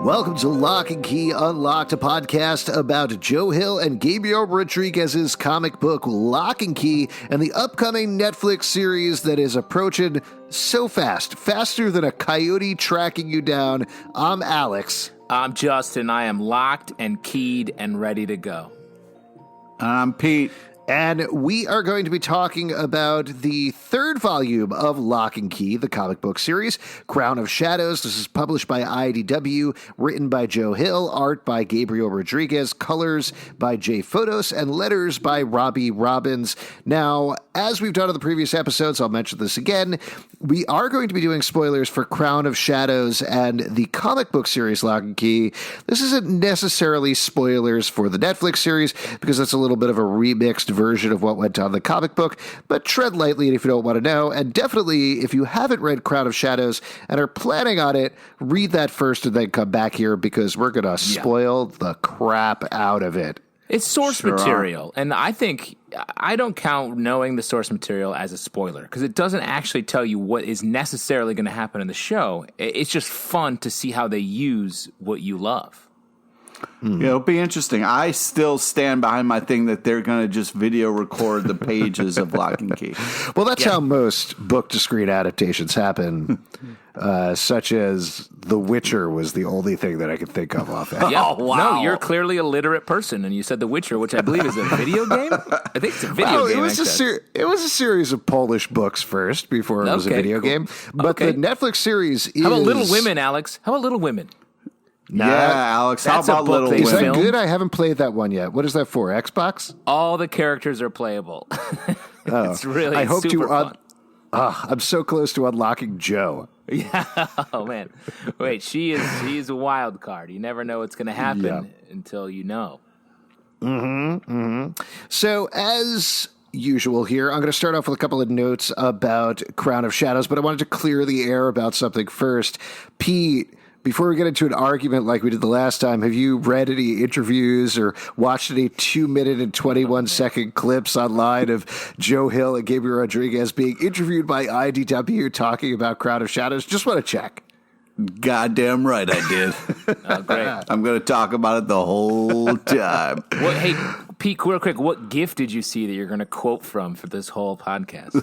Welcome to Lock and Key Unlocked, a podcast about Joe Hill and Gabriel Rodriguez's comic book Lock and Key and the upcoming Netflix series that is approaching so fast, faster than a coyote tracking you down. I'm Alex. I'm Justin. I am locked and keyed and ready to go. I'm Pete. And we are going to be talking about the third volume of Lock and Key, the comic book series, Crown of Shadows. This is published by IDW, written by Joe Hill, art by Gabriel Rodriguez, colors by Jay Photos, and letters by Robbie Robbins. Now, as we've done in the previous episodes, I'll mention this again, we are going to be doing spoilers for Crown of Shadows and the comic book series Lock and Key. This isn't necessarily spoilers for the Netflix series, because that's a little bit of a remixed version of what went on in the comic book, but tread lightly if you don't want to know, and definitely if you haven't read Crown of Shadows and are planning on it, read that first and then come back here, because we're going to spoil the crap out of it. It's source material, and I think I don't count knowing the source material as a spoiler, because it doesn't actually tell you what is necessarily going to happen in the show. It's just fun to see how they use what you love. Yeah, it'll be interesting. I still stand behind my thing that they're going to just video record the pages of Lock and Key. Well, that's how most book-to-screen adaptations happen, such as The Witcher was the only thing that I could think of offhand. Yeah. Oh, wow. No, you're clearly a literate person, and you said The Witcher, which I believe is a video game? I think it's a video game. It was a series of Polish books first, before it was a video game. But the Netflix series is... How about Little Women, Alex? How about Little Women? Nah, yeah, Alex, how about Little Women? Is that good? I haven't played that one yet. What is that for, Xbox? All the characters are playable. It's really I hope super fun. I'm so close to unlocking Joe. Yeah. Oh, man. Wait, she's a wild card. You never know what's going to happen until you know. So, as usual here, I'm going to start off with a couple of notes about Crown of Shadows, but I wanted to clear the air about something first. Pete, before we get into an argument like we did the last time, have you read any interviews or watched any 2-minute and 21-second clips online of Joe Hill and Gabriel Rodriguez being interviewed by IDW talking about Crown of Shadows? Just want to check. Goddamn right I did. Oh, great. I'm going to talk about it the whole time. Well, hey, Pete, real quick, what gift did you see that you're going to quote from for this whole podcast?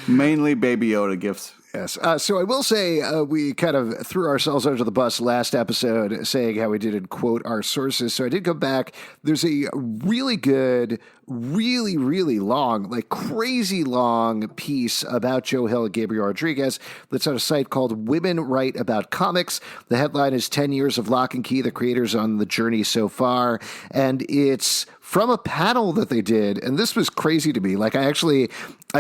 Mainly Baby Yoda gifts. Yes. So I will say we kind of threw ourselves under the bus last episode saying how we didn't quote our sources. So I did go back. There's a really good, really, really long, like crazy long piece about Joe Hill and Gabriel Rodriguez that's on a site called Women Write About Comics. The headline is 10 Years of Lock and Key, the creators on the journey so far. And it's from a panel that they did, and this was crazy to me. Like, I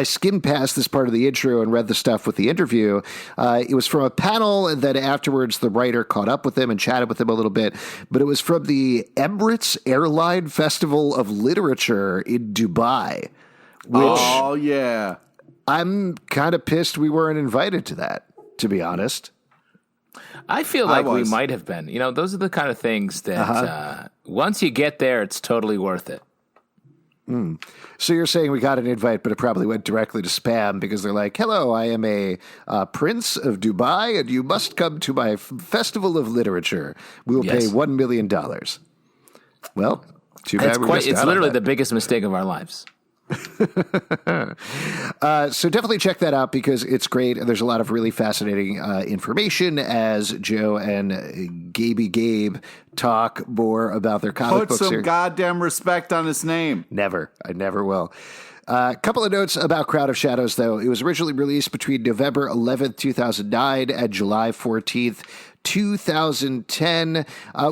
skimmed past this part of the intro and read the stuff with the interview. It was from a panel, and then afterwards the writer caught up with him and chatted with him a little bit. But it was from the Emirates Airline Festival of Literature in Dubai. Which I'm kind of pissed we weren't invited to that, to be honest. I feel like we might have been. You know, those are the kind of things that once you get there, it's totally worth it. So you're saying we got an invite, but it probably went directly to spam because they're like, hello, I am a prince of Dubai, and you must come to my festival of literature. We will pay $1 million. Well, too bad we missed out. It's literally the biggest mistake of our lives. So definitely check that out because it's great, and there's a lot of really fascinating information as Joe and Gabe talk more about their comic books. Put some goddamn respect on his name. Never. I never will. A couple of notes about Crown of Shadows, though. It was originally released between November 11th, 2009 and July 14th, 2010.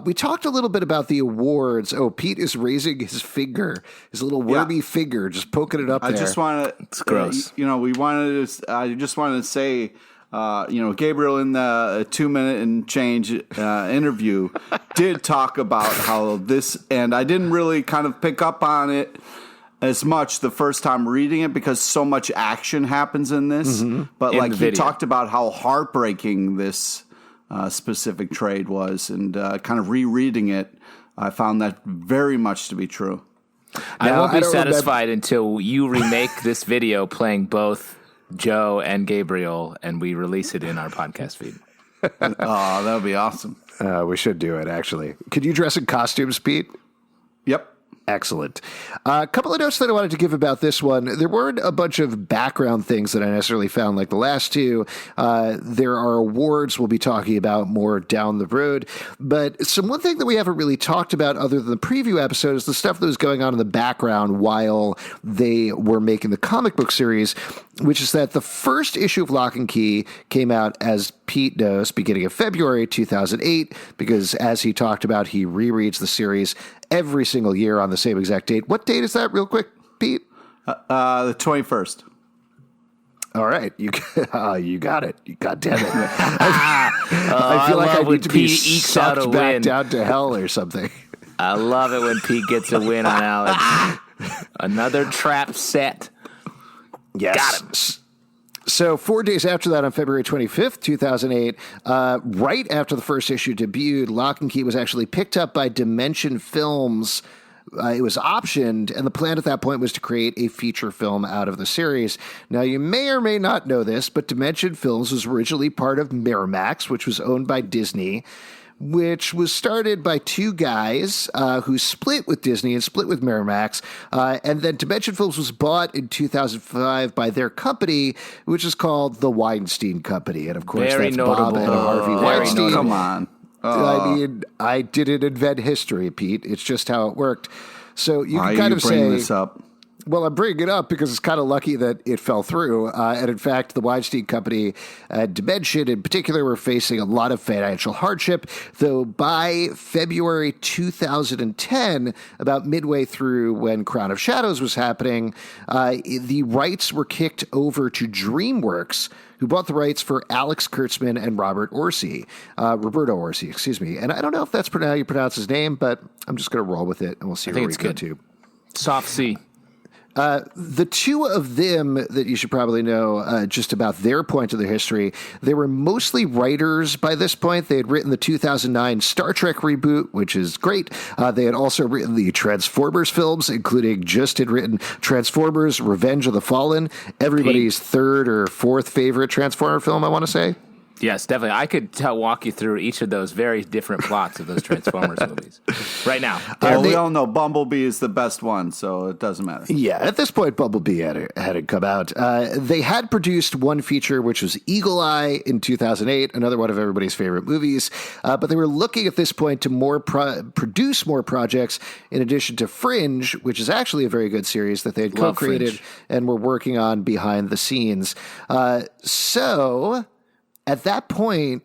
We talked a little bit about the awards. Oh, Pete is raising his finger, his little wormy finger, just poking it up there. I just want to, it's gross. I just wanted to say, Gabriel in the 2-minute and change interview did talk about how this, and I didn't really kind of pick up on it as much the first time reading it because so much action happens in this. But he talked about how heartbreaking this specific trade was, and kind of rereading it, I found that very much to be true. I won't be satisfied until you remake this video playing both Joe and Gabriel, and we release it in our podcast feed. Oh, that would be awesome. We should do it, actually. Could you dress in costumes, Pete? Yep. Excellent. A couple of notes that I wanted to give about this one. There weren't a bunch of background things that I necessarily found like the last two. There are awards we'll be talking about more down the road. But one thing that we haven't really talked about other than the preview episode is the stuff that was going on in the background while they were making the comic book series, which is that the first issue of Lock and Key came out, as Pete knows, beginning of February 2008, because as he talked about, he rereads the series every single year on the same exact date. What date is that, real quick, Pete? The 21st. All right, you got it. God damn it! I feel like I need to be sucked back down to hell or something. I love it when Pete gets a win on Alex. Another trap set. Yes. Got him. So 4 days after that, on February 25th, 2008, right after the first issue debuted, Lock and Key was actually picked up by Dimension Films. It was optioned, and the plan at that point was to create a feature film out of the series. Now, you may or may not know this, but Dimension Films was originally part of Miramax, which was owned by Disney, which was started by two guys who split with Disney and split with Miramax. And then Dimension Films was bought in 2005 by their company, which is called the Weinstein Company. And of course, Very that's notable. Bob and Harvey Weinstein. Come on. I mean, I didn't invent history, Pete. It's just how it worked. So you Why can kind are you of bringing say, this up? well, I'm bringing it up because it's kind of lucky that it fell through. And in fact, the Weinstein Company, Dimension in particular, were facing a lot of financial hardship. Though by February 2010, about midway through when Crown of Shadows was happening, the rights were kicked over to DreamWorks, who bought the rights for Alex Kurtzman and Roberto Orci, excuse me. And I don't know if that's how you pronounce his name, but I'm just going to roll with it, and we'll see where we go to. Soft C. The two of them that you should probably know just about their point of their history, they were mostly writers by this point. They had written the 2009 Star Trek reboot, which is great. They had also written the Transformers films, including just had written Transformers Revenge of the Fallen, everybody's third or fourth favorite Transformer film, I want to say. Yes, definitely. I could walk you through each of those very different plots of those Transformers movies right now. Well, we all know Bumblebee is the best one, so it doesn't matter. Yeah, at this point, Bumblebee had come out. They had produced one feature, which was Eagle Eye in 2008, another one of everybody's favorite movies. But they were looking at this point to produce more projects in addition to Fringe, which is actually a very good series that they had co-created and were working on behind the scenes. So at that point,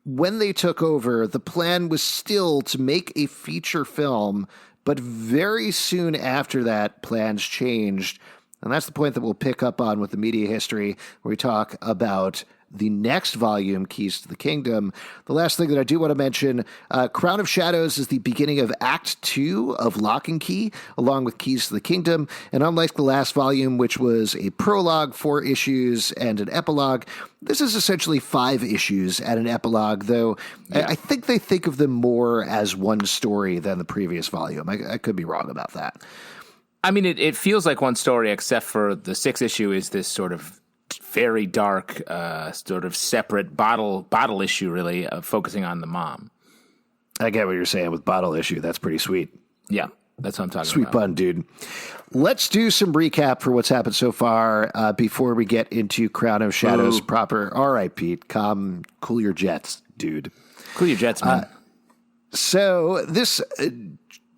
when they took over, the plan was still to make a feature film, but very soon after that, plans changed. And that's the point that we'll pick up on with the media history, where we talk about the next volume, Keys to the Kingdom. The last thing that I do want to mention, Crown of Shadows is the beginning of Act 2 of Lock and Key, along with Keys to the Kingdom. And unlike the last volume, which was a prologue, 4 issues, and an epilogue, this is essentially 5 issues and an epilogue, though I think they think of them more as one story than the previous volume. I could be wrong about that. I mean, it feels like one story, except for the 6th issue is this sort of very dark, sort of separate bottle issue, really, focusing on the mom. I get what you're saying with bottle issue. That's pretty sweet. Yeah, that's what I'm talking Sweet about. pun, dude. Let's do some recap for what's happened so far before we get into Crown of Shadows proper. All right, Pete, cool your jets, dude. Cool your jets, man. So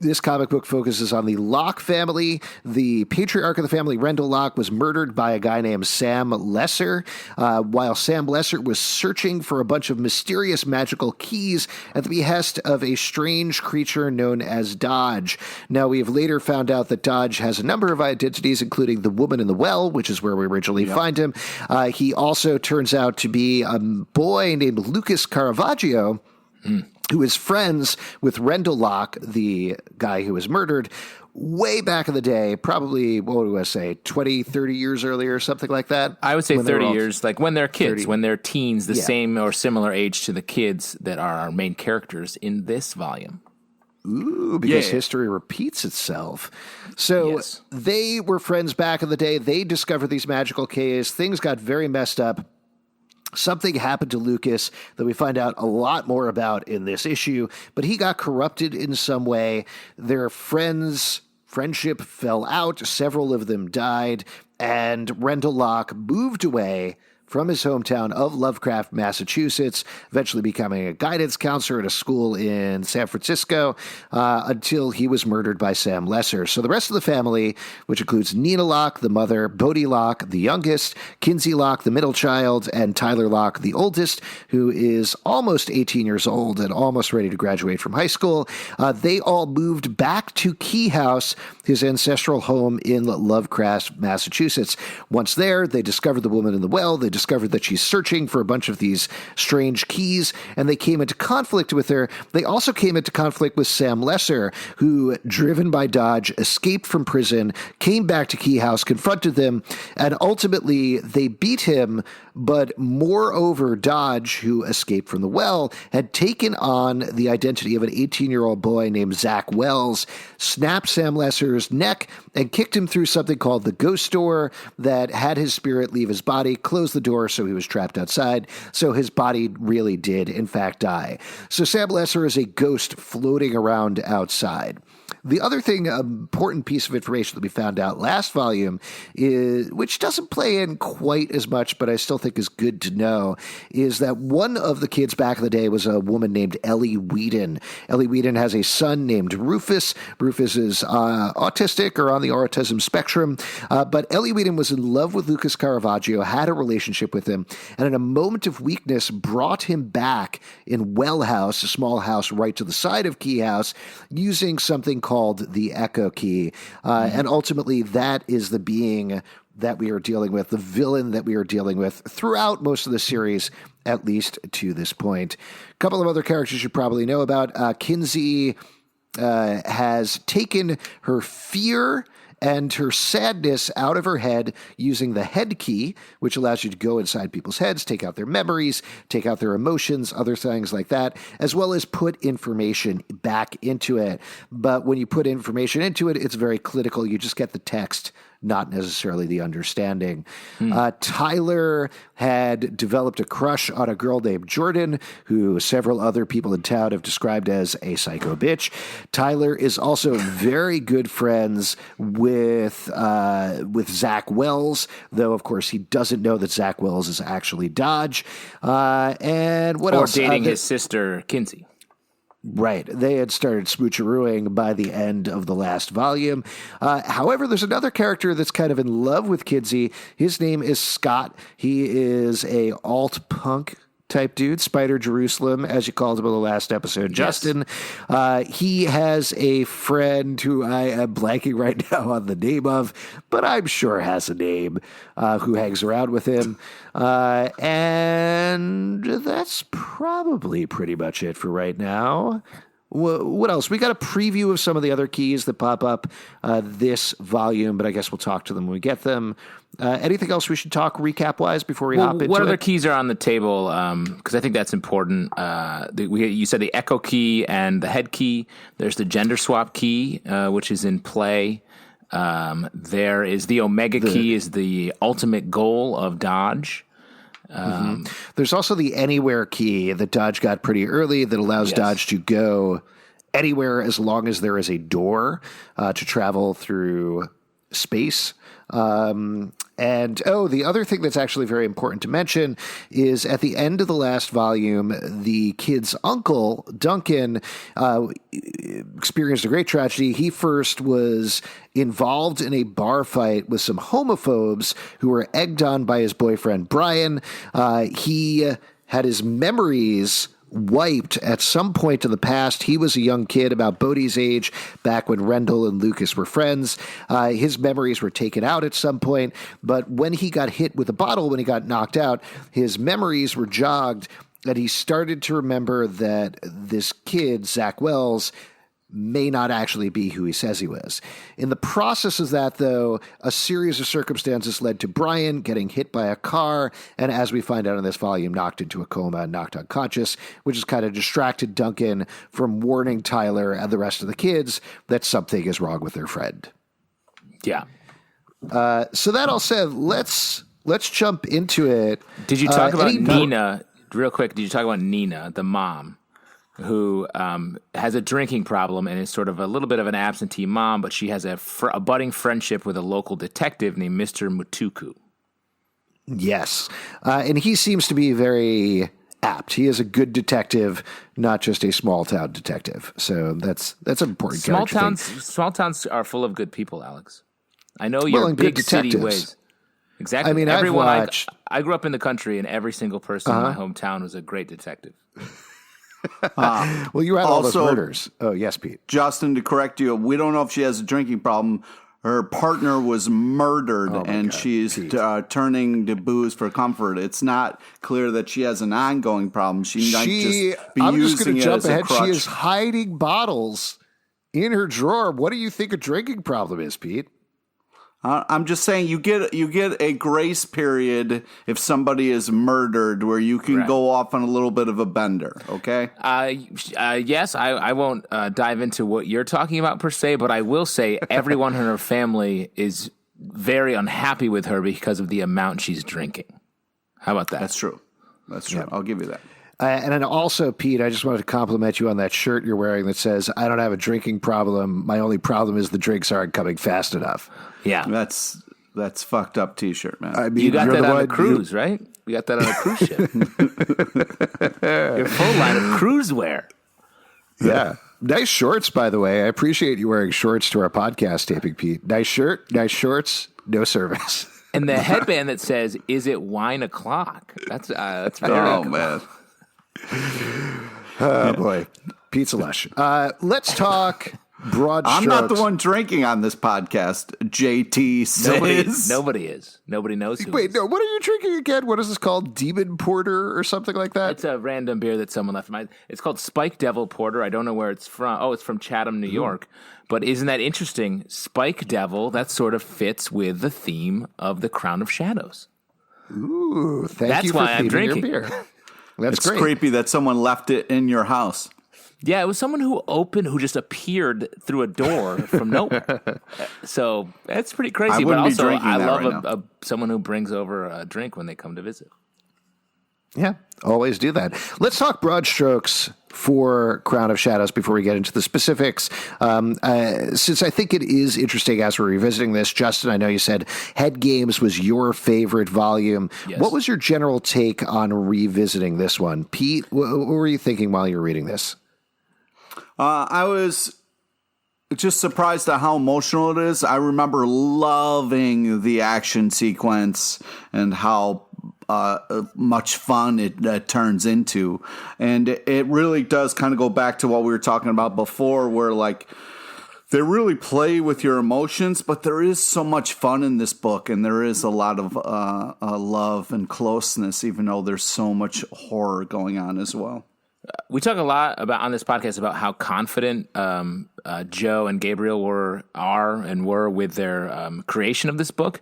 this comic book focuses on the Locke family. The patriarch of the family, Rendell Locke, was murdered by a guy named Sam Lesser. While Sam Lesser was searching for a bunch of mysterious magical keys at the behest of a strange creature known as Dodge. Now, we have later found out that Dodge has a number of identities, including the woman in the well, which is where we originally find him. He also turns out to be a boy named Lucas Caravaggio, who is friends with Rendell Locke, the guy who was murdered, way back in the day, probably, what do I say, 20, 30 years earlier, something like that? I would say 30 years, like when they're kids, 30. when they're teens, the same or similar age to the kids that are our main characters in this volume. Ooh, because history repeats itself. So they were friends back in the day. They discovered these magical caves. Things got very messed up. Something happened to Lucas that we find out a lot more about in this issue, but he got corrupted in some way. Their friendship fell out. Several of them died, and Rendell Locke moved away from his hometown of Lovecraft, Massachusetts, eventually becoming a guidance counselor at a school in San Francisco, until he was murdered by Sam Lesser. So the rest of the family, which includes Nina Locke, the mother, Bodie Locke, the youngest, Kinsey Locke, the middle child, and Tyler Locke, the oldest, who is almost 18 years old and almost ready to graduate from high school, they all moved back to Key House, his ancestral home in Lovecraft, Massachusetts. Once there, they discovered the woman in the well. They discovered that she's searching for a bunch of these strange keys, and they came into conflict with her. They also came into conflict with Sam Lesser, who, driven by Dodge, escaped from prison, came back to Key House, confronted them, and ultimately they beat him. But moreover, Dodge, who escaped from the well, had taken on the identity of an 18-year-old boy named Zach Wells, snapped Sam Lesser's neck, and kicked him through something called the ghost door that had his spirit leave his body, closed the door so he was trapped outside, so his body really did, in fact, die. So Sam Lesser is a ghost floating around outside. The other thing, important piece of information that we found out last volume, is, which doesn't play in quite as much, but I still think is good to know, is that one of the kids back in the day was a woman named Ellie Whedon. Ellie Whedon has a son named Rufus. Rufus is autistic or on the autism spectrum, but Ellie Whedon was in love with Lucas Caravaggio, had a relationship with him, and in a moment of weakness brought him back in Well House, a small house right to the side of Key House, using something called the Echo Key. And ultimately, that is the being that we are dealing with, the villain that we are dealing with throughout most of the series, at least to this point. A couple of other characters you probably know about. Kinsey has taken her fear and her sadness out of her head using the head key, which allows you to go inside people's heads, take out their memories, take out their emotions, other things like that, as well as put information back into it. But when you put information into it, it's very clinical. You just get the text, not necessarily the understanding. Tyler had developed a crush on a girl named Jordan, who several other people in town have described as a psycho bitch. Tyler is also very good friends with Zach Wells, though, of course, he doesn't know that Zach Wells is actually Dodge. And what else? Or dating his sister, Kinsey. Right. They had started smoocherooing by the end of the last volume. However, there's another character that's kind of in love with Kinsey. His name is Scott. He is a alt-punk type dude, Spider Jerusalem, as you called him in the last episode, Justin. Yes. He has a friend who I am blanking right now on the name of, but I'm sure has a name, who hangs around with him. And that's probably pretty much it for right now. What else? We got a preview of some of the other keys that pop up this volume, but I guess we'll talk to them when we get them. Anything else we should talk recap-wise before we hop into it? What other keys are on the table? Because I think that's important. You said the echo key and the head key. There's the gender swap key, which is in play. There is the omega key, is the ultimate goal of Dodge. There's also the anywhere key that Dodge got pretty early that allows Dodge to go anywhere as long as there is a door to travel through space. The other thing that's actually very important to mention is at the end of the last volume, the kid's uncle, Duncan, experienced a great tragedy. He first was involved in a bar fight with some homophobes who were egged on by his boyfriend, Brian. He had his memories wiped at some point in the past. He was a young kid about Bodie's age back when Rendell and Lucas were friends. His memories were taken out at some point, but when he got hit with a bottle, when he got knocked out, his memories were jogged, and he started to remember that this kid, Zach Wells, may not actually be who he says he was. In the process of that, though, a series of circumstances led to Brian getting hit by a car, and as we find out in this volume, knocked into a coma and knocked unconscious, which has kind of distracted Duncan from warning Tyler and the rest of the kids that something is wrong with their friend. Yeah. So that all said, let's let's jump into it. Did you talk about Nina real quick? Did you talk about Nina, the mom, who has a drinking problem and is sort of a little bit of an absentee mom, but she has a budding friendship with a local detective named Mr. Mutuku. Yes. And he seems to be very apt. He is a good detective, not just a small town detective. So that's an important character. Small towns are full of good people, Alex. I know your big city ways. Exactly. I mean, everyone. I've watched... I grew up in the country, and every single person in my hometown was a great detective. Well, you had all those murders. Oh, yes, Pete. Justin, to correct you, we don't know if she has a drinking problem. Her partner was murdered, and she's turning to booze for comfort. It's not clear that she has an ongoing problem. She might just be using it as a crutch. She is hiding bottles in her drawer. What do you think a drinking problem is, Pete? I'm just saying you get a grace period if somebody is murdered where you can go off on a little bit of a bender, okay? Yes, I won't dive into what you're talking about per se, but I will say everyone in her family is very unhappy with her because of the amount she's drinking. How about that? That's true. Yeah. I'll give you that. And then also, Pete, I just wanted to compliment you on that shirt you're wearing that says, "I don't have a drinking problem. My only problem is the drinks aren't coming fast enough." Yeah. That's fucked up T-shirt, man. I mean, you got that on a cruise, right? You got that on a cruise ship. Your full line of cruise wear. Yeah. Nice shorts, by the way. I appreciate you wearing shorts to our podcast taping, Pete. Nice shirt, nice shorts, no service. And the headband that says, "Is it wine o'clock?" That's very cool. Man. Oh, boy. Pizza Lush. Let's talk broad strokes. I'm not the one drinking on this podcast. JT says. Nobody is. Nobody knows who Wait, is. no. What are you drinking again? What is this called? Demon Porter or something like that? It's a random beer that someone left. It's called Spike Devil Porter. I don't know where it's from. Oh, it's from Chatham, New York. But isn't that interesting? Spike Devil, that sort of fits with the theme of the Crown of Shadows. Ooh, That's you for why I'm theming drinking. your beer. That's it's great. creepy that someone left it in your house. Yeah, it was someone who just appeared through a door from nowhere. So that's pretty crazy. I but wouldn't be also, drinking I that love right someone who brings over a drink when they come to visit. Yeah, always do that. Let's talk broad strokes for Crown of Shadows before we get into the specifics. Since I think it is interesting as we're revisiting this, Justin, I know you said Head Games was your favorite volume. Yes. What was your general take on revisiting this one? Pete, what were you thinking while you were reading this? I was just surprised at how emotional it is. I remember loving the action sequence and how much fun it turns into. And it really does kind of go back to what we were talking about before, where like they really play with your emotions, but there is so much fun in this book, and there is a lot of love and closeness, even though there's so much horror going on as well. We talk a lot on this podcast about how confident Joe and Gabriel were with their creation of this book.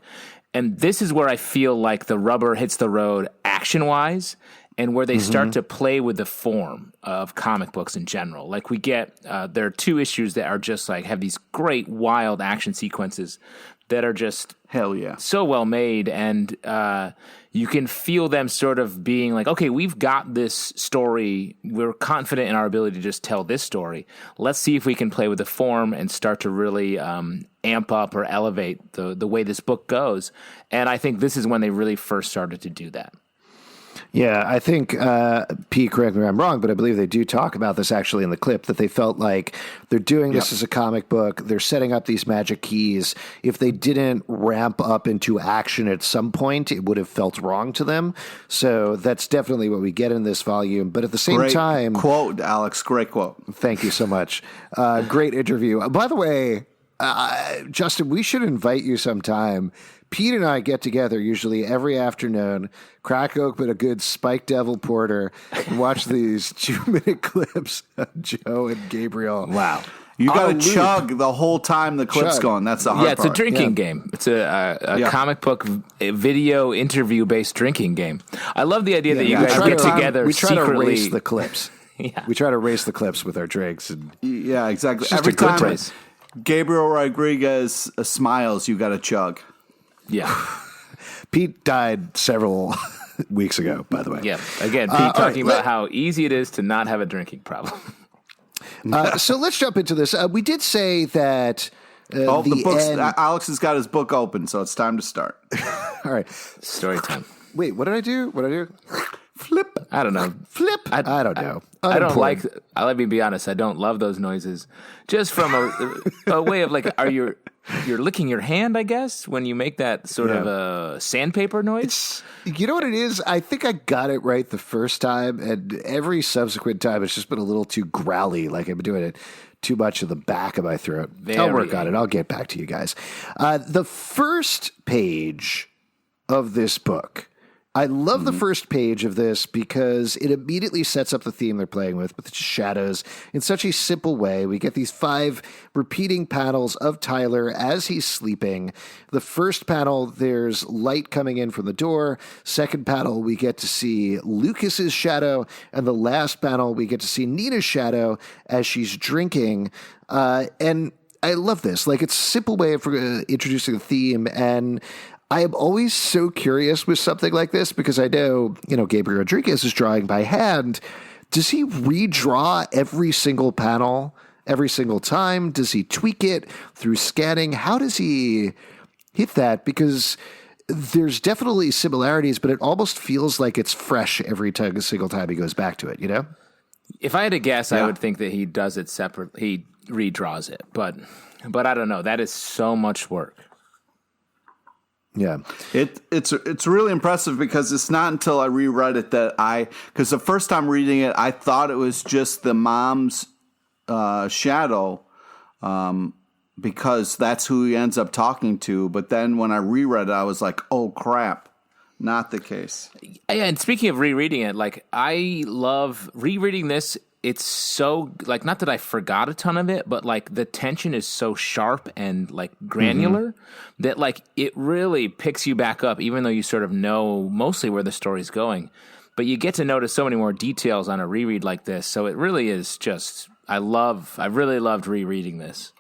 And this is where I feel like the rubber hits the road action-wise, and where they start to play with the form of comic books in general. Like we get, there are two issues that are just like, have these great wild action sequences that are just hell yeah, so well made, and you can feel them sort of being like, okay, we've got this story. We're confident in our ability to just tell this story. Let's see if we can play with the form and start to really amp up or elevate the way this book goes. And I think this is when they really first started to do that. Yeah, I think, Pete, correct me if I'm wrong, but I believe they do talk about this actually in the clip, that they felt like they're doing this as a comic book. They're setting up these magic keys. If they didn't ramp up into action at some point, it would have felt wrong to them. So that's definitely what we get in this volume. But at the same time... quote, Alex. Great quote. Thank you so much. Great interview. By the way, Justin, we should invite you sometime. Pete and I get together usually every afternoon, crack open a good Spike Devil Porter, and watch these 2-minute clips of Joe and Gabriel. Wow. You got to chug the whole time the clip's going. That's the hard part. Yeah, it's a drinking game. It's a comic book video interview-based drinking game. I love the idea that you guys get together we try secretly. to race the clips. We try to race the clips with our drinks. Yeah, exactly. Just Every a good time place. Gabriel Rodriguez smiles, you got to chug. Yeah. Pete died several weeks ago, by the way. Yeah. Again, Pete talking about how easy it is to not have a drinking problem. So let's jump into this. We did say that the books. Alex has got his book open, so it's time to start. All right. Story time. Wait, what did I do? Flip. I don't know. Flip. I don't know. I don't like. Let me be honest. I don't love those noises. Just from a way of like, you're licking your hand, I guess, when you make that sort of a sandpaper noise. You know what it is? I think I got it right the first time, and every subsequent time it's just been a little too growly, like I've been doing it too much in the back of my throat. I'll work on it. I'll get back to you guys. The first page of this book, I love the first page of this because it immediately sets up the theme they're playing with the shadows in such a simple way. We get these 5 repeating panels of Tyler as he's sleeping. The first panel, there's light coming in from the door. Second panel, we get to see Lucas's shadow. And the last panel, we get to see Nina's shadow as she's drinking. And I love this. Like, it's a simple way of introducing the theme, and I am always so curious with something like this because I know, Gabriel Rodriguez is drawing by hand. Does he redraw every single panel every single time? Does he tweak it through scanning? How does he hit that? Because there's definitely similarities, but it almost feels like it's fresh every single time he goes back to it, If I had to guess, I would think that he does it separate. He redraws it, but I don't know. That is so much work. Yeah, it's really impressive because it's not until I reread it that because the first time reading it, I thought it was just the mom's shadow, because that's who he ends up talking to. But then when I reread it, I was like, oh crap, not the case. Yeah, and speaking of rereading it, like I love rereading this. It's so like, not that I forgot a ton of it, but like the tension is so sharp and like granular that like it really picks you back up, even though you sort of know mostly where the story's going. But you get to notice so many more details on a reread like this. So it really is just, I really loved rereading this.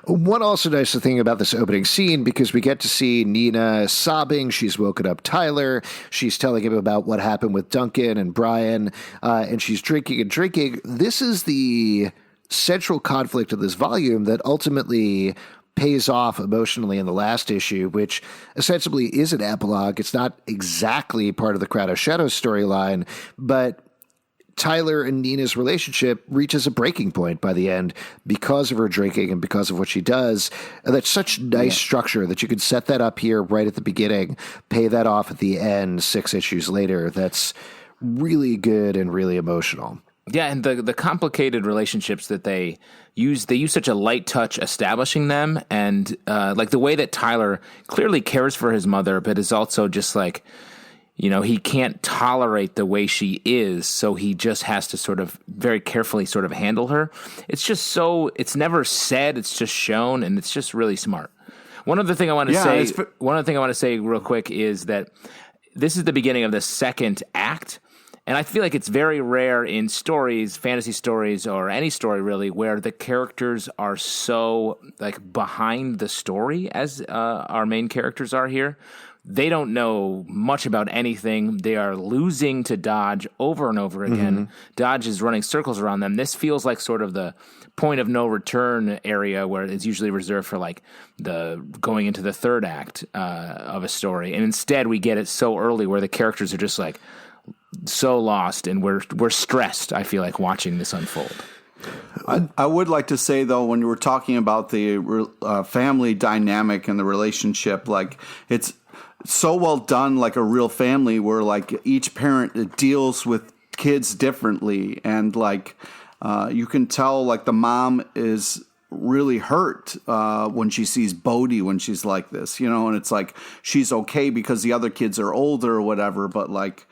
One also nice thing about this opening scene, because we get to see Nina sobbing. She's woken up Tyler. She's telling him about what happened with Duncan and Brian, and she's drinking and drinking. This is the central conflict of this volume that ultimately pays off emotionally in the last issue, which essentially is an epilogue. It's not exactly part of the Crown of Shadows storyline, but Tyler and Nina's relationship reaches a breaking point by the end because of her drinking and because of what she does. And that's such nice structure that you could set that up here right at the beginning, pay that off at the end 6 issues later. That's really good and really emotional. Yeah, and the complicated relationships that they use such a light touch establishing them, and like the way that Tyler clearly cares for his mother, but is also just like, he can't tolerate the way she is, so he just has to sort of very carefully sort of handle her. It's just it's never said, it's just shown, and it's just really smart. One other thing I want to say real quick is that this is the beginning of the second act, and I feel like it's very rare in stories, fantasy stories, or any story really, where the characters are so like behind the story as our main characters are here. They don't know much about anything. They are losing to Dodge over and over again. Dodge is running circles around them. This feels like sort of the point of no return area where it's usually reserved for like the going into the third act of a story. And instead we get it so early where the characters are just like so lost, and we're stressed, I feel like, watching this unfold. I would like to say, though, when you were talking about the family dynamic and the relationship, like it's so well done, like a real family where like each parent deals with kids differently. And like you can tell like the mom is really hurt when she sees Bodhi when she's like this, and it's like she's okay because the other kids are older or whatever. But like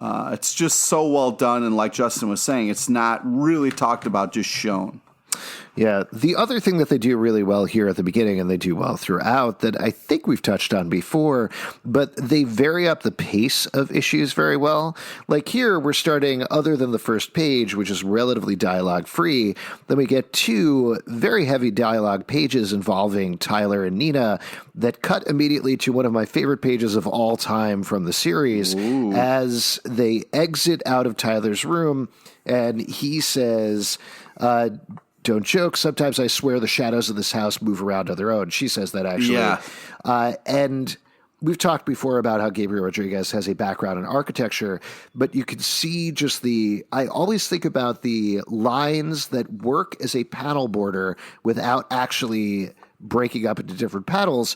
it's just so well done. And like Justin was saying, it's not really talked about, just shown. Yeah. The other thing that they do really well here at the beginning, and they do well throughout, that I think we've touched on before, but they vary up the pace of issues very well. Like here, we're starting, other than the first page, which is relatively dialogue free, then we get two very heavy dialogue pages involving Tyler and Nina that cut immediately to one of my favorite pages of all time from the series. Ooh. As they exit out of Tyler's room, and he says, don't joke. Sometimes I swear the shadows of this house move around on their own. She says that actually. Yeah. And we've talked before about how Gabriel Rodriguez has a background in architecture, but you can see just I always think about the lines that work as a panel border without actually breaking up into different panels.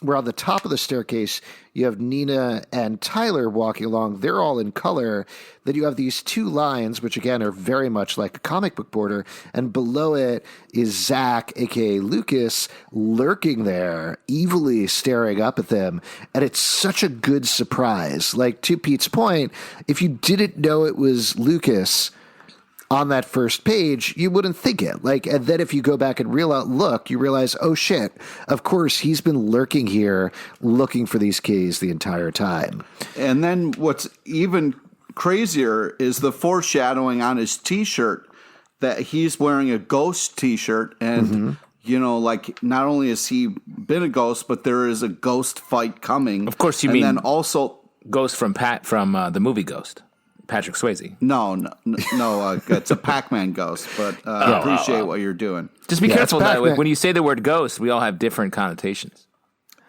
Where on the top of the staircase, you have Nina and Tyler walking along. They're all in color. Then you have these two lines, which again are very much like a comic book border. And below it is Zach, a.k.a. Lucas, lurking there, evilly staring up at them. And it's such a good surprise. Like, to Pete's point, if you didn't know it was Lucas on that first page, you wouldn't think it. And then if you go back and look, you realize, oh shit, of course he's been lurking here looking for these keys the entire time. And then what's even crazier is the foreshadowing on his t-shirt that he's wearing a ghost t-shirt. And, not only has he been a ghost, but there is a ghost fight coming. Of course, and then also Ghost from the movie Ghost. Patrick Swayze. No, it's a Pac-Man ghost, but I appreciate what you're doing. Just be careful that when you say the word ghost, we all have different connotations.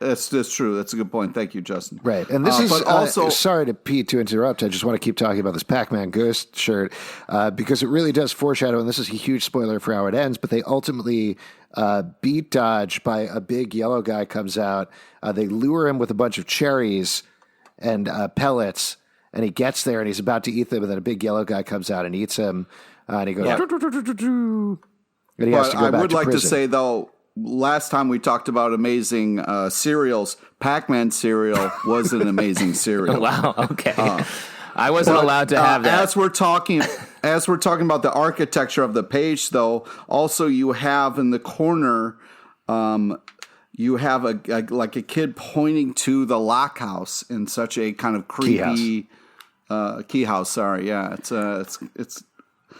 That's true. That's a good point. Thank you, Justin. Right. And this is also sorry to Pete to interrupt. I just want to keep talking about this Pac-Man ghost shirt because it really does foreshadow, and this is a huge spoiler for how it ends, but they ultimately beat Dodge by a big yellow guy comes out. They lure him with a bunch of cherries and pellets. And he gets there and he's about to eat them, and then a big yellow guy comes out and eats him. And he goes, and he has to go back to prison. I would like to say, though, last time we talked about amazing cereals, Pac-Man cereal was an amazing cereal. Wow, okay. I wasn't allowed to have that. As we're talking about the architecture of the page, though, also you have in the corner, you have a kid pointing to the Locke house in such a kind of creepy key house. Sorry, yeah, it's.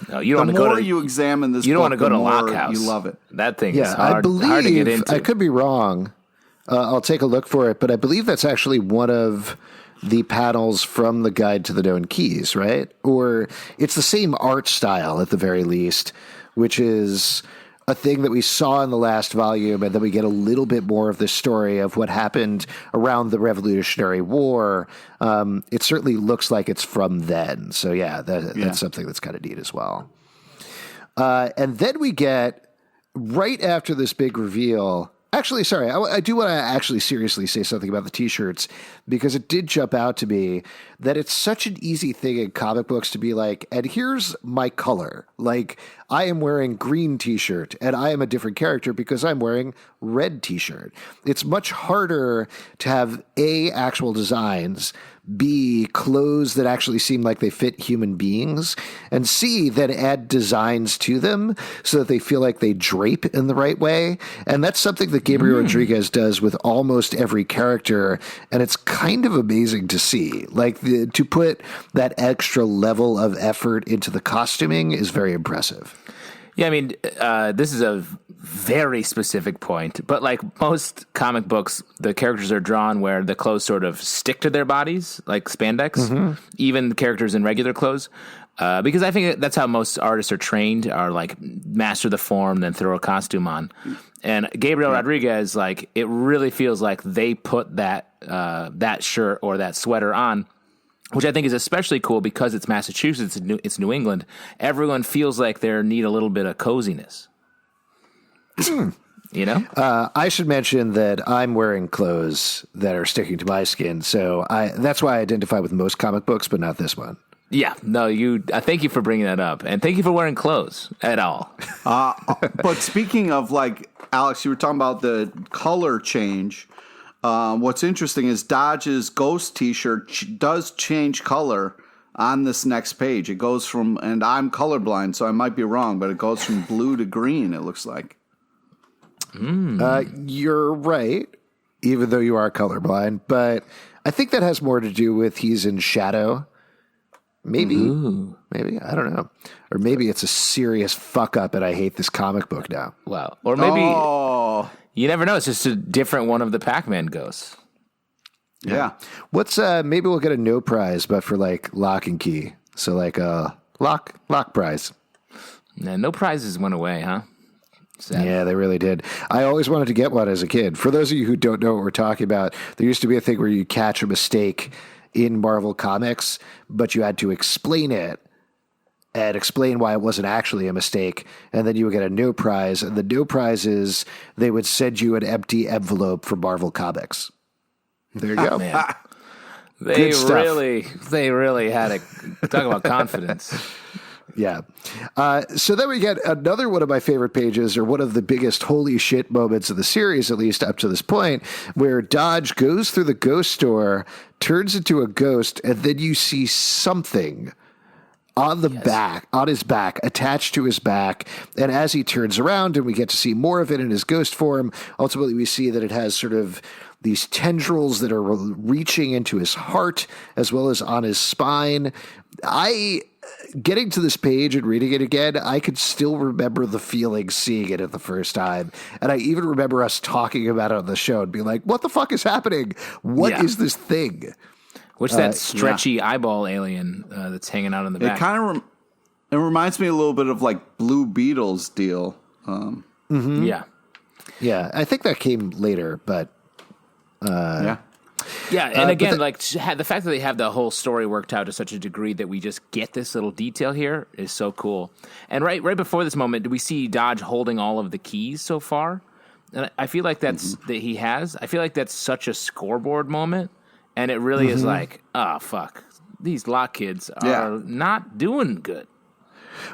No, you don't the want to go more to, you examine this, you don't book, want to go the to Locke more house. You love it. That thing is hard, I believe, hard to get into. I could be wrong. I'll take a look for it, but I believe that's actually one of the panels from the Guide to the Known Keys, right? Or it's the same art style at the very least, which is a thing that we saw in the last volume, and then we get a little bit more of the story of what happened around the Revolutionary War. It certainly looks like it's from then. So that's something that's kind of neat as well. And then we get, right after this big reveal, actually, sorry, I do want to actually seriously say something about the t-shirts, because it did jump out to me that it's such an easy thing in comic books to be like, and here's my color. Like, I am wearing green t-shirt and I am a different character because I'm wearing red t-shirt. It's much harder to have A, actual designs, B, clothes that actually seem like they fit human beings, and C, then add designs to them so that they feel like they drape in the right way. And that's something that Gabriel Rodriguez does with almost every character, and it's kind of amazing to see. Like, to put that extra level of effort into the costuming is very impressive. Yeah, I mean, this is a very specific point, but like most comic books, the characters are drawn where the clothes sort of stick to their bodies, like spandex, even the characters in regular clothes. Because I think that's how most artists are trained, are like master the form, then throw a costume on. And Gabriel Rodriguez, like, it really feels like they put that shirt or that sweater on, which I think is especially cool because it's Massachusetts, it's New England. Everyone feels like they need a little bit of coziness. You know? I should mention that I'm wearing clothes that are sticking to my skin, so that's why I identify with most comic books, but not this one. Yeah, no, thank you for bringing that up, and thank you for wearing clothes at all. But speaking of, like, Alex, you were talking about the color change. What's interesting is Dodge's Ghost t-shirt does change color on this next page. It goes from, and I'm colorblind, so I might be wrong, but it goes from blue to green, it looks like. You're right, even though you are colorblind, but I think that has more to do with he's in shadow. Maybe, I don't know. Or maybe it's a serious fuck up and I hate this comic book now. Well, or maybe you never know. It's just a different one of the Pac-Man ghosts. Yeah. What's maybe we'll get a no prize, but for like lock and key. So like a lock prize. Yeah, no prizes went away, huh? Sad. Yeah, they really did. I always wanted to get one as a kid. For those of you who don't know what we're talking about, there used to be a thing where you catch a mistake in Marvel Comics, but you had to explain it and explain why it wasn't actually a mistake, and then you would get a no prize. And the no prize is they would send you an empty envelope for Marvel Comics. There you go. Man. They really had a talk about confidence. Yeah. So then we get another one of my favorite pages, or one of the biggest holy shit moments of the series, at least up to this point, where Dodge goes through the ghost store, turns into a ghost, and then you see something on the back, on his back, attached to his back. And as he turns around and we get to see more of it in his ghost form, ultimately we see that it has sort of these tendrils that are reaching into his heart as well as on his spine. Getting to this page and reading it again, I could still remember the feeling seeing it at the first time. And I even remember us talking about it on the show and being like, what the fuck is happening? What is this thing? What's that stretchy eyeball alien that's hanging out in the back? It kind of it reminds me a little bit of like Blue Beetle's deal. Yeah. Yeah, I think that came later, but... Yeah, and again, like the fact that they have the whole story worked out to such a degree that we just get this little detail here is so cool. And right before this moment, we see Dodge holding all of the keys so far, and I feel like that's that he has. I feel like that's such a scoreboard moment, and it really is like, oh fuck, these Locke kids are not doing good.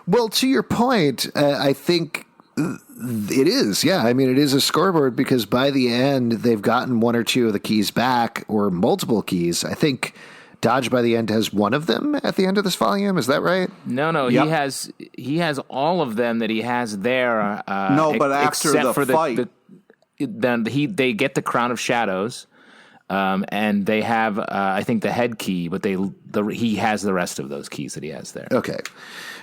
Well, to your point, I think. It is, yeah. I mean, it is a scoreboard because by the end, they've gotten one or two of the keys back, or multiple keys. I think Dodge by the end has one of them at the end of this volume. Is that right? No. Yep. He has all of them that he has there. But after the fight, they get the Crown of Shadows, and they have I think the head key, but he has the rest of those keys that he has there. Okay.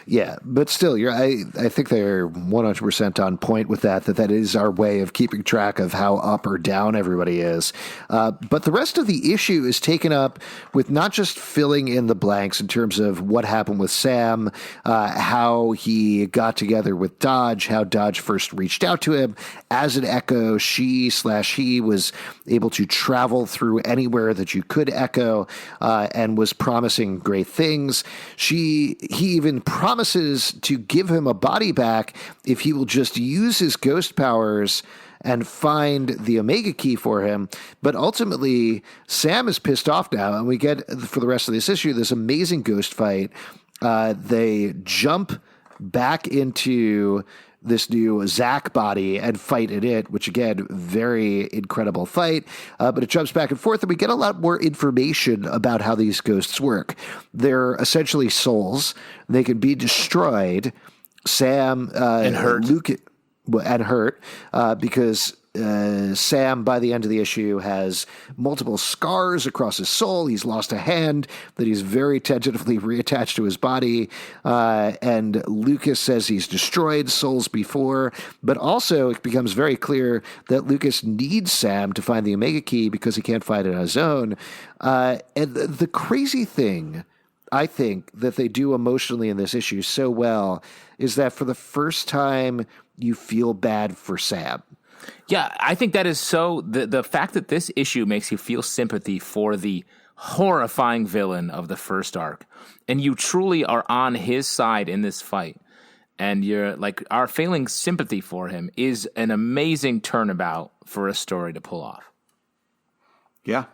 Yeah, but still, I think they're 100% on point with that is our way of keeping track of how up or down everybody is. But the rest of the issue is taken up with not just filling in the blanks in terms of what happened with Sam, how he got together with Dodge, how Dodge first reached out to him. As an Echo, he was able to travel through anywhere that you could Echo, and was promising great things. He even promises to give him a body back if he will just use his ghost powers and find the Omega key for him. But ultimately, Sam is pissed off now, and we get, for the rest of this issue, this amazing ghost fight. They jump back into this new Zack body and fight in it, which again, very incredible fight. But it jumps back and forth, and we get a lot more information about how these ghosts work. They're essentially souls. They can be destroyed. Sam and hurt. Luke and hurt because Sam, by the end of the issue, has multiple scars across his soul. He's lost a hand that he's very tentatively reattached to his body. And Lucas says he's destroyed souls before. But also, it becomes very clear that Lucas needs Sam to find the Omega Key because he can't find it on his own. And the crazy thing, I think, that they do emotionally in this issue so well is that for the first time, you feel bad for Sam. Yeah, I think that is so. The fact that this issue makes you feel sympathy for the horrifying villain of the first arc, and you truly are on his side in this fight, and you're like, are feeling sympathy for him is an amazing turnabout for a story to pull off. Yeah.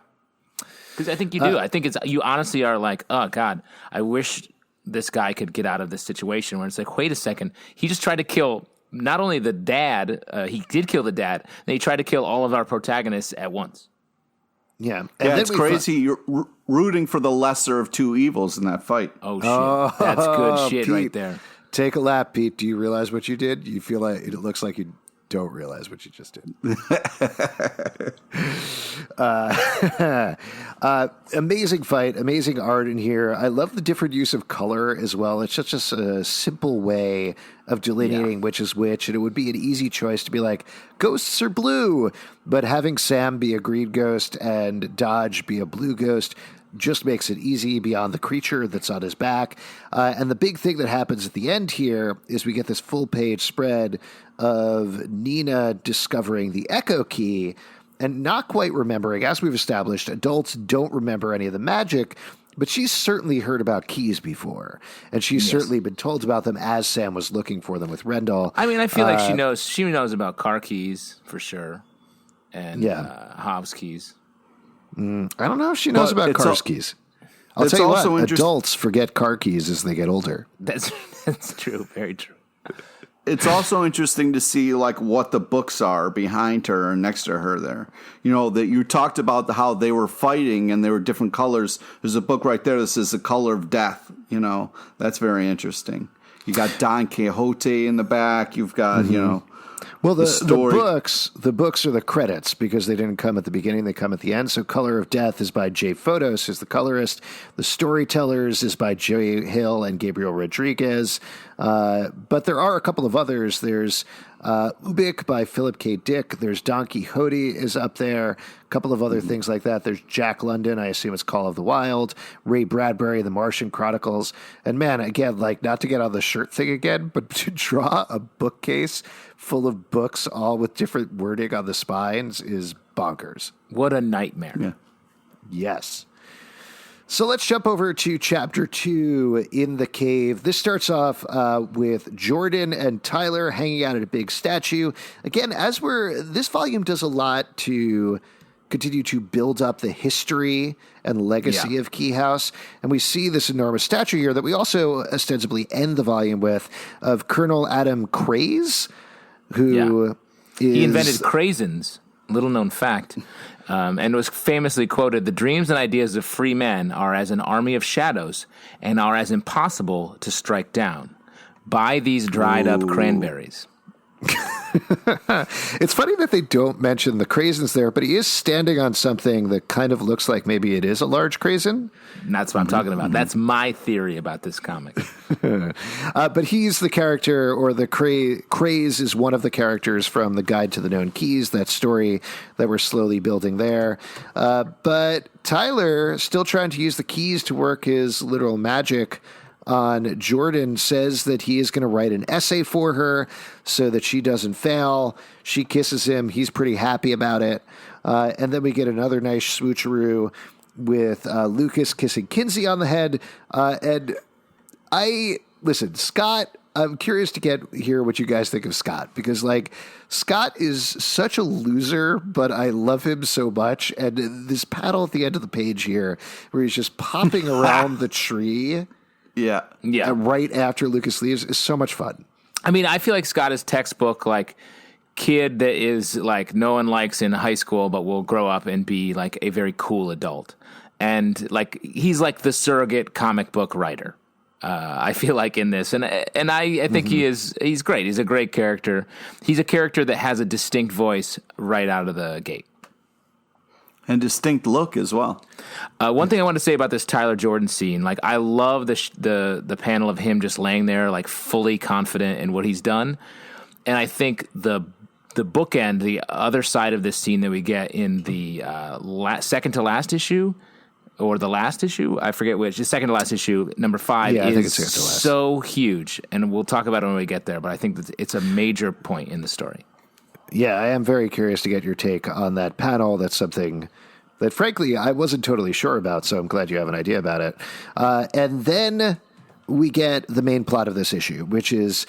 Because I think you do. I think you honestly are like, oh, God, I wish this guy could get out of this situation where it's like, wait a second, he just tried to kill not only the dad, he did kill the dad, then he tried to kill all of our protagonists at once. Yeah. And Yeah, then it's crazy. You're rooting for the lesser of two evils in that fight. Oh, shit. That's good shit Pete, right there. Take a lap, Pete. Do you realize what you did? You feel like it looks like you don't realize what you just did. Amazing fight, amazing art in here. I love the different use of color as well. It's such a simple way of delineating which is which, and it would be an easy choice to be like, ghosts are blue, but having Sam be a green ghost and Dodge be a blue ghost just makes it easy beyond the creature that's on his back. And the big thing that happens at the end here is we get this full-page spread of Nina discovering the Echo Key and not quite remembering. As we've established, adults don't remember any of the magic, but she's certainly heard about keys before, and she's certainly been told about them as Sam was looking for them with Rendell. I mean, I feel like she knows about car keys for sure, and Hobbs keys. I don't know if she knows about car keys. I'll tell you what, adults forget car keys as they get older. That's true, very true. It's also interesting to see like what the books are behind her and next to her there. You know, that you talked about how they were fighting and they were different colors. There's a book right there that says The Color of Death. You know, that's very interesting. You got Don Quixote in the back. You've got, you know, well, the books are the credits because they didn't come at the beginning; they come at the end. So, Color of Death is by Jay Fotos, who's the colorist. The Storytellers is by Joey Hill and Gabriel Rodriguez. But there are a couple of others. There's Ubik by Philip K. Dick. There's Don Quixote is up there. A couple of other things like that. There's Jack London. I assume it's Call of the Wild. Ray Bradbury, The Martian Chronicles. And man, again, like not to get on the shirt thing again, but to draw a bookcase full of books, all with different wording on the spines, is bonkers. What a nightmare. Yeah. Yes. So let's jump over to chapter 2 in the cave. This starts off with Jordan and Tyler hanging out at a big statue. Again, this volume does a lot to continue to build up the history and legacy of Key House. And we see this enormous statue here that we also ostensibly end the volume with of Colonel Adam Craze, who he invented crazens, little known fact, and was famously quoted, "The dreams and ideas of free men are as an army of shadows and are as impossible to strike down. Buy these dried up cranberries." It's funny that they don't mention the crazens there, but he is standing on something that kind of looks like maybe it is a large crazen. And that's what I'm talking about. That's my theory about this comic. But he's the character, or the Craze is one of the characters from the Guide to the Known Keys, that story that we're slowly building there. But Tyler, still trying to use the keys to work his literal magic on Jordan, says that he is going to write an essay for her so that she doesn't fail. She kisses him. He's pretty happy about it. And then we get another nice swoocheroo with Lucas kissing Kinsey on the head. Listen, Scott, I'm curious to hear what you guys think of Scott, because like Scott is such a loser, but I love him so much. And this panel at the end of the page here where he's just popping around the tree. Yeah. Right after Lucas leaves is so much fun. I mean, I feel like Scott is textbook, like, kid that is, like, no one likes in high school, but will grow up and be, like, a very cool adult. And, like, he's, like, the surrogate comic book writer, I feel like, in this. And I think he's great. He's a great character. He's a character that has a distinct voice right out of the gate. And distinct look as well. One thing I want to say about this Tyler Jordan scene, like, I love the panel of him just laying there, like, fully confident in what he's done. And I think the bookend, the other side of this scene that we get in the second to last issue, or the last issue, I forget which, the second to last issue, number 5, is so huge. And we'll talk about it when we get there, but I think that it's a major point in the story. Yeah, I am very curious to get your take on that panel. That's something that, frankly, I wasn't totally sure about, so I'm glad you have an idea about it. And then we get the main plot of this issue, which is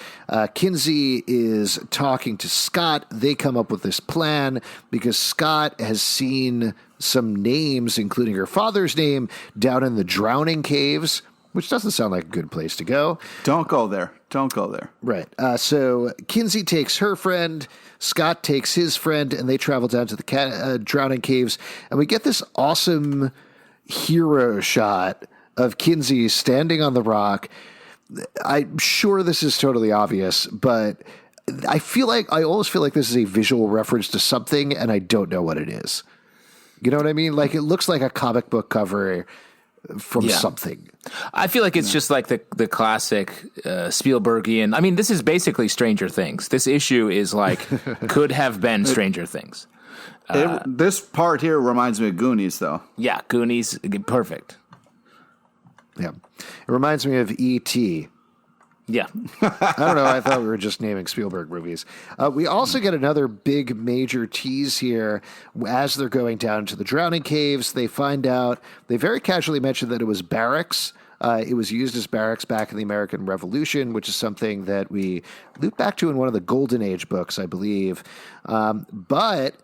Kinsey is talking to Scott. They come up with this plan because Scott has seen some names, including her father's name, down in the Drowning Caves, which doesn't sound like a good place to go. Don't go there. Don't go there. Right. So Kinsey takes her friend, Scott takes his friend, and they travel down to the drowning caves. And we get this awesome hero shot of Kinsey standing on the rock. I'm sure this is totally obvious, but I almost feel like this is a visual reference to something, and I don't know what it is. You know what I mean? Like, it looks like a comic book cover from something. I feel like it's just like the classic Spielbergian. I mean, this is basically Stranger Things. This issue is like could have been Stranger Things. This part here reminds me of Goonies, though. Yeah, Goonies, perfect. Yeah. It reminds me of E.T. Yeah. I don't know. I thought we were just naming Spielberg movies. We also get another big major tease here. As they're going down to the drowning caves, they find out, they very casually mention that it was barracks. It was used as barracks back in the American Revolution, which is something that we loop back to in one of the Golden Age books, I believe. But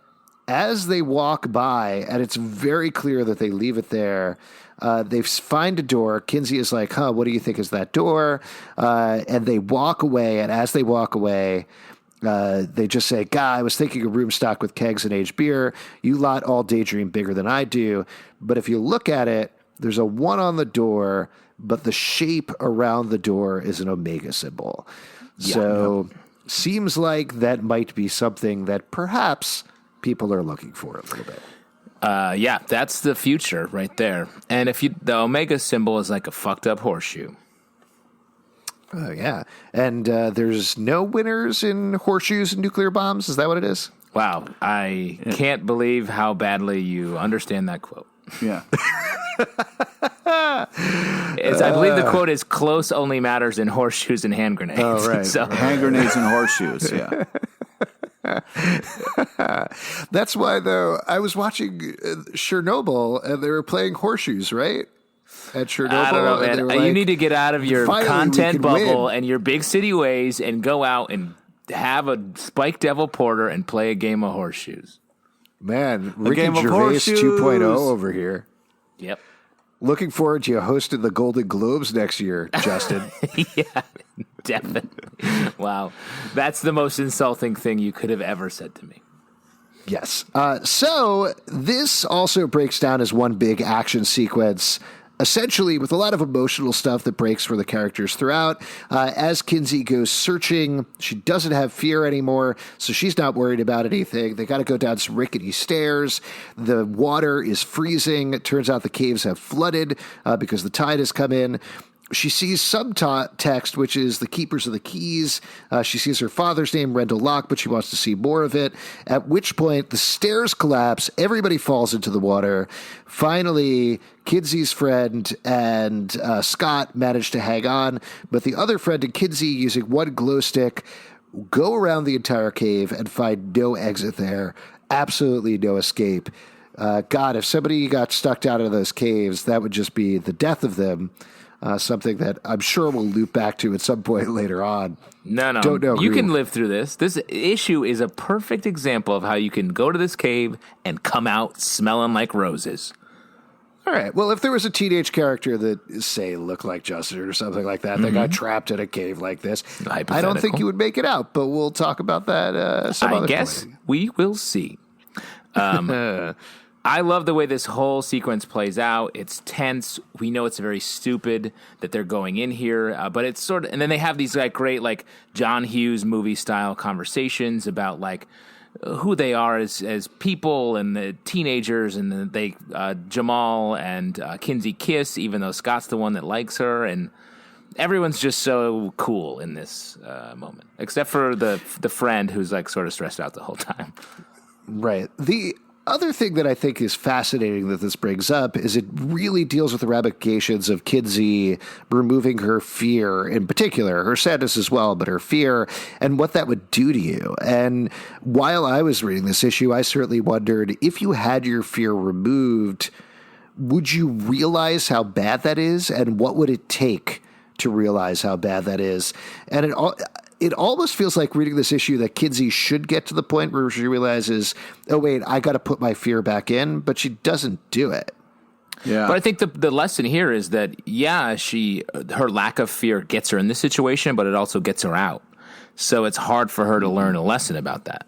as they walk by, and it's very clear that they leave it there, they find a door. Kinsey is like, what do you think is that door? And they walk away, and as they walk away, they just say, I was thinking a room stocked with kegs and aged beer. You lot all daydream bigger than I do. But if you look at it, there's a 1 on the door, but the shape around the door is an omega symbol. Yeah, so seems like that might be something that perhaps people are looking for a little bit. Yeah, that's the future right there. And the omega symbol is like a fucked up horseshoe. Oh, yeah. And there's no winners in horseshoes and nuclear bombs? Is that what it is? Wow. I can't believe how badly you understand that quote. Yeah. I believe the quote is close only matters in horseshoes and hand grenades. Oh, right. So. Hand grenades and horseshoes, yeah. That's why, though, I was watching Chernobyl, and they were playing horseshoes, right? At Chernobyl. I don't know, man. Like, you need to get out of your content bubble and your big city ways and go out and have a Spike Devil Porter and play a game of horseshoes. Man, Ricky Gervais 2.0 over here. Yep. Looking forward to you hosting the Golden Globes next year, Justin. Yeah, definitely. Wow. That's the most insulting thing you could have ever said to me. Yes. So this also breaks down as one big action sequence, essentially with a lot of emotional stuff that breaks for the characters throughout. As Kinsey goes searching, she doesn't have fear anymore, so she's not worried about anything. They got to go down some rickety stairs. The water is freezing. It turns out the caves have flooded because the tide has come in. She sees some text, which is the keepers of the keys. She sees her father's name, Rendell Locke, but she wants to see more of it. At which point, the stairs collapse. Everybody falls into the water. Finally, Kinsey's friend and Scott manage to hang on, but the other friend and Kinsey, using one glow stick, go around the entire cave and find no exit there. Absolutely no escape. God, if somebody got stuck out of those caves, that would just be the death of them. Something that I'm sure we'll loop back to at some point later on. No. Don't know you can live through this. This issue is a perfect example of how you can go to this cave and come out smelling like roses. All right. Well, if there was a teenage character that, say, looked like Justin or something like that, that got trapped in a cave like this, I don't think you would make it out, but we'll talk about that some other I guess point. we will see. I love the way this whole sequence plays out. It's tense. We know it's very stupid that they're going in here, but it's sort of, and then they have these like great like John Hughes movie style conversations about like who they are as people and the teenagers, and Jamal and Kinsey kiss, even though Scott's the one that likes her, and everyone's just so cool in this moment, except for the friend who's like sort of stressed out the whole time. Right. The other thing that I think is fascinating that this brings up is it really deals with the ramifications of Kinsey removing her fear, in particular, her sadness as well, but her fear, and what that would do to you. And while I was reading this issue, I certainly wondered, if you had your fear removed, would you realize how bad that is? And what would it take to realize how bad that is? And it almost feels like reading this issue that Kinsey should get to the point where she realizes, oh, wait, I got to put my fear back in, but she doesn't do it. Yeah. But I think the lesson here is that, her lack of fear gets her in this situation, but it also gets her out. So it's hard for her to learn a lesson about that.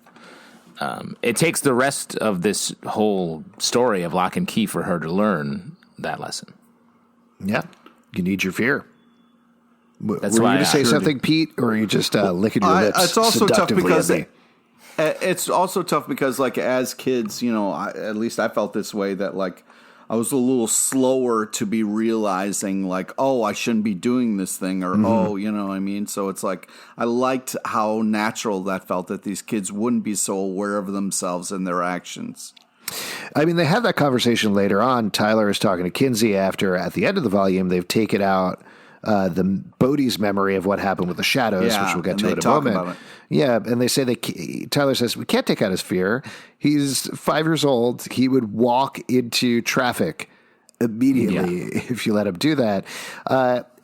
It takes the rest of this whole story of Lock and Key for her to learn that lesson. Yeah. You need your fear. That's Were why you going to say sure something, Pete, or are you just licking your lips it's also tough seductively because at me? It's also tough because, like, as kids, at least I felt this way, that, like, I was a little slower to be realizing, like, oh, I shouldn't be doing this thing, or, oh, you know what I mean? So it's like, I liked how natural that felt, that these kids wouldn't be so aware of themselves and their actions. I mean, they have that conversation later on. Tyler is talking to Kinsey after, at the end of the volume, they've taken out the Bodhi's memory of what happened with the shadows, which we'll get to in a moment. Yeah, and they say Tyler says, we can't take out his fear. He's 5 years old. He would walk into traffic immediately if you let him do that.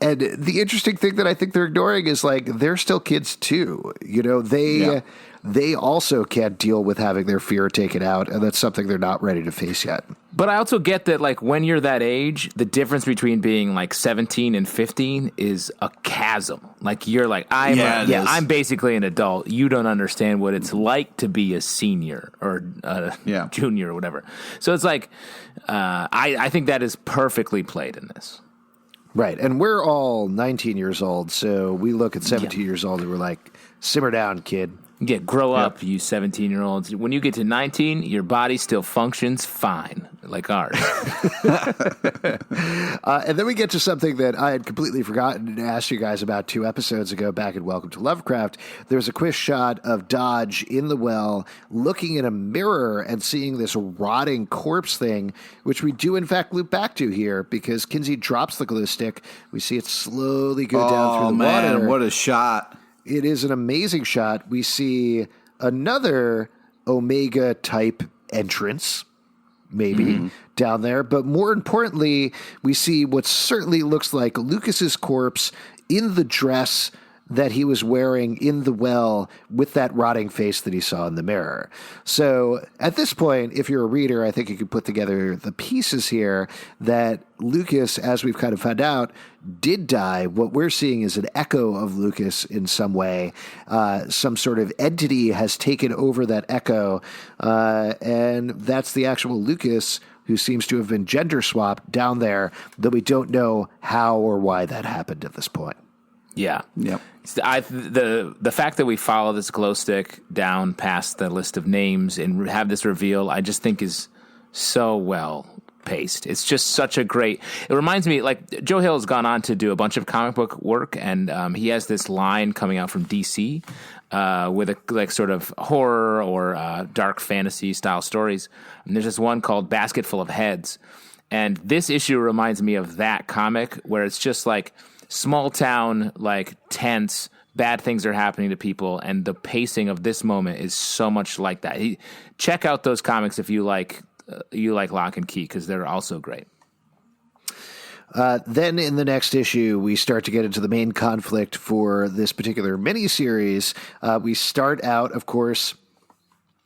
And the interesting thing that I think they're ignoring is, like, they're still kids too. They also can't deal with having their fear taken out, and that's something they're not ready to face yet. But I also get that, like, when you're that age, the difference between being like 17 and 15 is a chasm. Like, you're like, I'm basically an adult. You don't understand what it's like to be a senior or a junior or whatever. So it's like, I think that is perfectly played in this. Right. And we're all 19 years old, so we look at 17 years old and we're like, simmer down, kid. Yeah, grow up, you 17-year-olds. When you get to 19, your body still functions fine, like ours. And then we get to something that I had completely forgotten to ask you guys about 2 episodes ago back in Welcome to Lovecraft. There's a quick shot of Dodge in the well looking in a mirror and seeing this rotting corpse thing, which we do in fact loop back to here because Kinsey drops the glue stick. We see it slowly go down through the water. Oh, man, what a shot. It is an amazing shot. We see another Omega-type entrance, maybe, down there. But more importantly, we see what certainly looks like Lucas's corpse in the dress that he was wearing in the well with that rotting face that he saw in the mirror. So at this point, if you're a reader, I think you could put together the pieces here that Lucas, as we've kind of found out, did die. What we're seeing is an echo of Lucas in some way. Some sort of entity has taken over that echo, and that's the actual Lucas who seems to have been gender swapped down there, though we don't know how or why that happened at this point. Yeah. Yep. The fact that we follow this glow stick down past the list of names and have this reveal, I just think is so well paced. It's just such a great. It reminds me, like, Joe Hill has gone on to do a bunch of comic book work, and he has this line coming out from DC with a like sort of horror or dark fantasy style stories. And there's this one called Basket Full of Heads, and this issue reminds me of that comic where it's just like small town, like tense, bad things are happening to people, and the pacing of this moment is so much like that. Check out those comics if you like Lock and Key, because they're also great. Then in the next issue, we start to get into the main conflict for this particular miniseries. We start out, of course,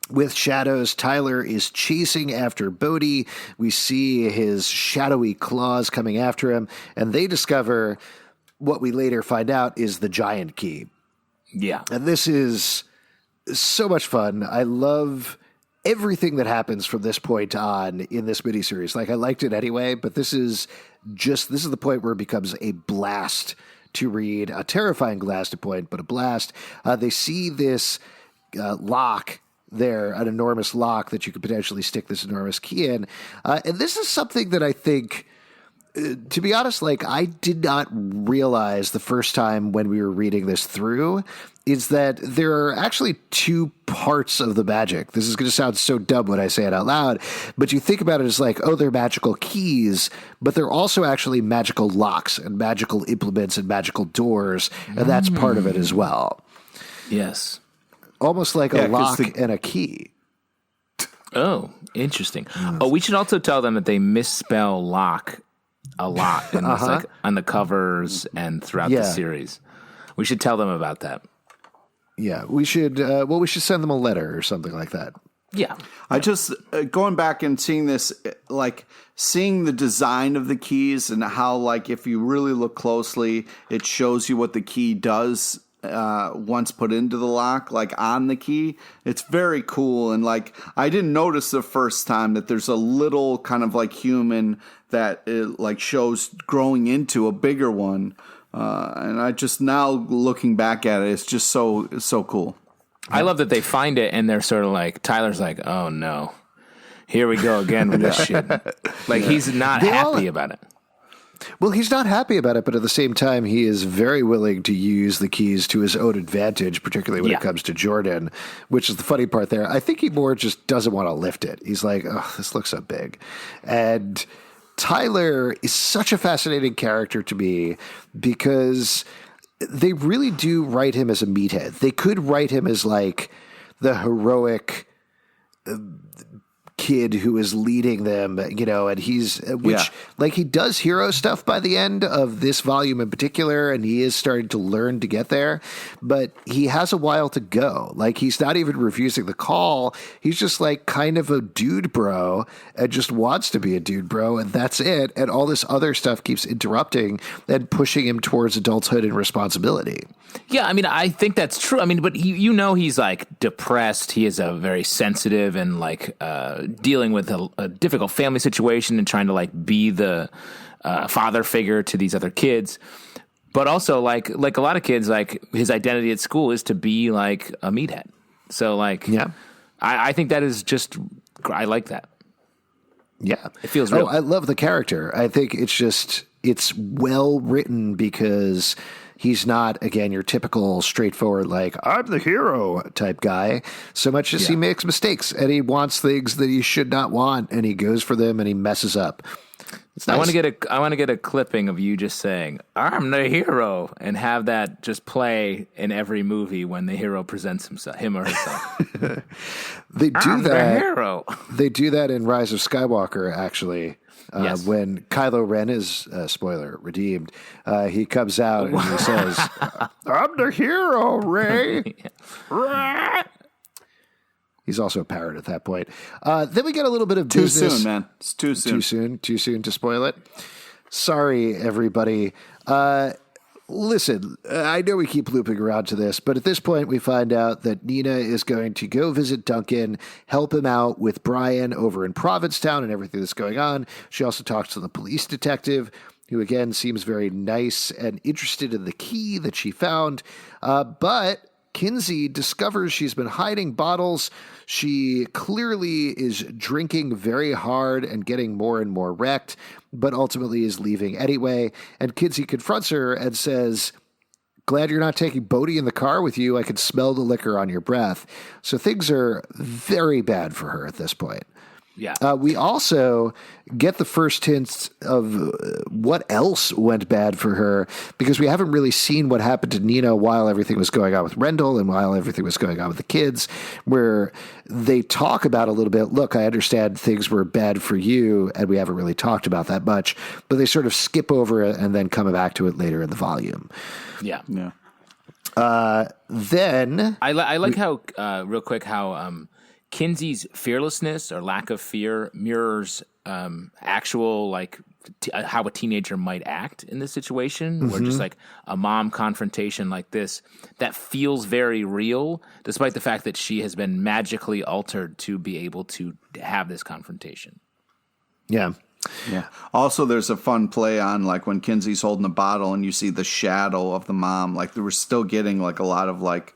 with shadows. Tyler is chasing after Bodhi. We see his shadowy claws coming after him, and they discover what we later find out is the giant key. Yeah. And this is so much fun. I love everything that happens from this point on in this miniseries. Like, I liked it anyway, but this is the point where it becomes a blast to read, a terrifying blast at point, but a blast. They see this lock there, an enormous lock that you could potentially stick this enormous key in. And this is something that I think, to be honest, like, I did not realize the first time when we were reading this through, is that there are actually 2 parts of the magic. This is going to sound so dumb when I say it out loud, but you think about it as like, oh, they're magical keys, but they're also actually magical locks and magical implements and magical doors, and that's part of it as well. Yes. Almost like a lock and a key. Oh, interesting. Oh, we should also tell them that they misspell lock a lot in this, like, on the covers and throughout the series. We should tell them about that. Yeah, we should. We should send them a letter or something like that. Yeah. I just going back and seeing this, like seeing the design of the keys and how, like, if you really look closely, it shows you what the key does once put into the lock, like on the key. It's very cool. And like, I didn't notice the first time that there's a little kind of like human that it like shows growing into a bigger one. And I just now looking back at it, it's just so cool. I love that they find it and they're sort of like, Tyler's like, oh no, here we go again with this shit. Like he's not happy about it. Well, he's not happy about it, but at the same time, he is very willing to use the keys to his own advantage, particularly when it comes to Jordan, which is the funny part there. I think he more just doesn't want to lift it. He's like, oh, this looks so big. And Tyler is such a fascinating character to me because they really do write him as a meathead. They could write him as like the heroic kid who is leading them, you know, and he's, like he does hero stuff by the end of this volume in particular, and he is starting to learn to get there, but he has a while to go. Like he's not even refusing the call. He's just like kind of a dude bro and just wants to be a dude bro, and that's it. And all this other stuff keeps interrupting and pushing him towards adulthood and responsibility. Yeah, I mean, I think that's true. I mean, but he's like depressed. He is a very sensitive and like dealing with a difficult family situation and trying to like be the father figure to these other kids. But also like a lot of kids, like his identity at school is to be like a meathead. So like, I think that is just, I like that. Yeah. It feels real. I love the character. I think it's well written because he's not, again, your typical straightforward, like, I'm the hero type guy, so much as he makes mistakes and he wants things that he should not want and he goes for them and he messes up. It's nice. I want to get a clipping of you just saying, I'm the hero, and have that just play in every movie when the hero presents him or herself. They do I'm that. The hero. They do that in Rise of Skywalker, actually. When Kylo Ren is, spoiler, redeemed, he comes out and he says, I'm the hero, Rey. He's also a parrot at that point. Then we get a little bit of business. Too soon, man. It's too soon. Too soon to spoil it. Sorry, everybody. Listen, I know we keep looping around to this, but at this point we find out that Nina is going to go visit Duncan, help him out with Brian over in Provincetown and everything that's going on. She also talks to the police detective, who again seems very nice and interested in the key that she found. But Kinsey discovers she's been hiding bottles. She clearly is drinking very hard and getting more and more wrecked, but ultimately is leaving anyway. And Kinsey confronts her and says, glad you're not taking Bodhi in the car with you. I can smell the liquor on your breath. So things are very bad for her at this point. Yeah. We also get the first hints of what else went bad for her, because we haven't really seen what happened to Nina while everything was going on with Rendell and while everything was going on with the kids, where they talk about a little bit, look, I understand things were bad for you, and we haven't really talked about that much, but they sort of skip over it and then come back to it later in the volume. Yeah. Yeah. Then I like how, real quick, how Kinsey's fearlessness or lack of fear mirrors actual, like, how a teenager might act in this situation, where just like a mom confrontation like this that feels very real, despite the fact that she has been magically altered to be able to have this confrontation. Yeah. Yeah. Also, there's a fun play on like when Kinsey's holding the bottle and you see the shadow of the mom. Like they were still getting like a lot of like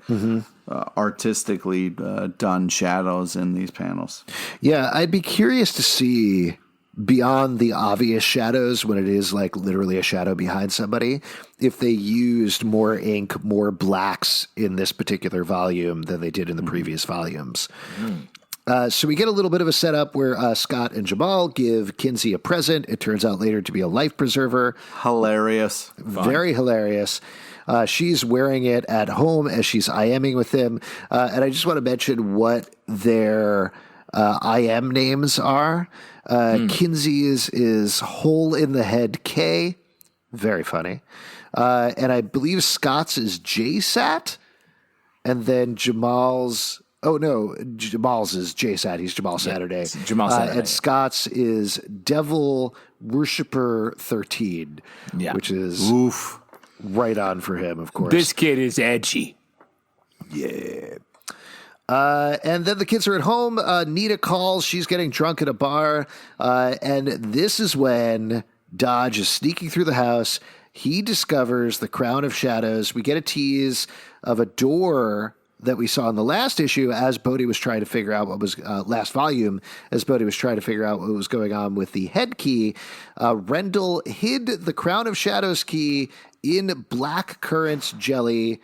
artistically done shadows in these panels. Yeah, I'd be curious to see beyond the obvious shadows, when it is like literally a shadow behind somebody, if they used more ink, more blacks in this particular volume than they did in the previous volumes. So we get a little bit of a setup where Scott and Jamal give Kinsey a present. It turns out later to be a life preserver. Hilarious. Very hilarious. She's wearing it at home as she's IMing with him. And I just want to mention what their IM names are. Kinsey's is Hole in the Head K. Very funny. And I believe Scott's is JSAT. And then Jamal's Oh, no, Jamal's is JSAT. He's Jamal Saturday. It's Jamal Saturday. And Scott's is Devil Worshipper 13, which is right on for him, of course. This kid is edgy. Yeah. And then the kids are at home. Nita calls. She's getting drunk at a bar. And this is when Dodge is sneaking through the house. He discovers the Crown of Shadows. We get a tease of a door that we saw in the last issue as Bodhi was trying to figure out what was last volume, as Bodhi was trying to figure out what was going on with the head key. Rendell hid the Crown of Shadows key in black currant jelly.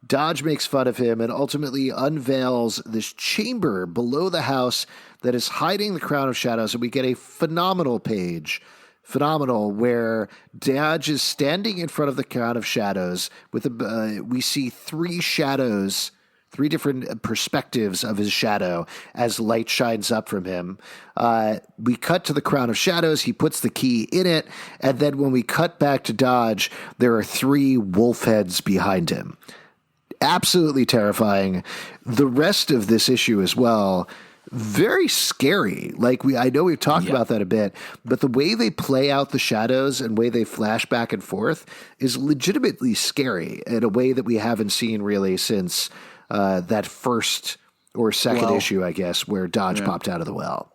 Dodge makes fun of him and ultimately unveils this chamber below the house that is hiding the Crown of Shadows. And we get a phenomenal page. Phenomenal, where Dodge is standing in front of the Crown of Shadows with we see three shadows, three different perspectives of his shadow as light shines up from him. We cut to the Crown of Shadows. He puts the key in it. And then when we cut back to Dodge, there are three wolf heads behind him. Absolutely terrifying. The rest of this issue as well, very scary. Like I know we've talked about that a bit, but the way they play out the shadows and way they flash back and forth is legitimately scary in a way that we haven't seen really since that first or second issue, I guess, where Dodge popped out of the well.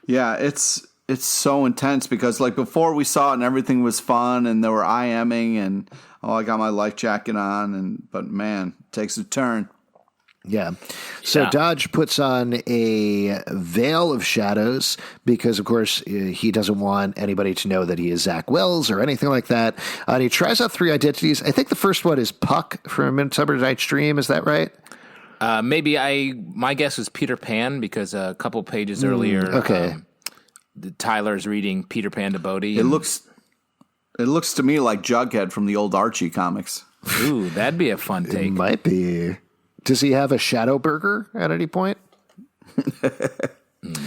Yeah, it's so intense because like before we saw it and everything was fun and there were IMing and I got my life jacket on but man, it takes a turn. Yeah. So Dodge puts on a veil of shadows because, of course, he doesn't want anybody to know that he is Zach Wells or anything like that. And he tries out three identities. I think the first one is Puck from Midsummer Night's Dream. Is that right? Maybe my guess was Peter Pan because a couple pages earlier, Tyler's reading Peter Pan to Bodhi. It looks to me like Jughead from the old Archie comics. Ooh, that'd be a fun take. It might be. Does he have a shadow burger at any point?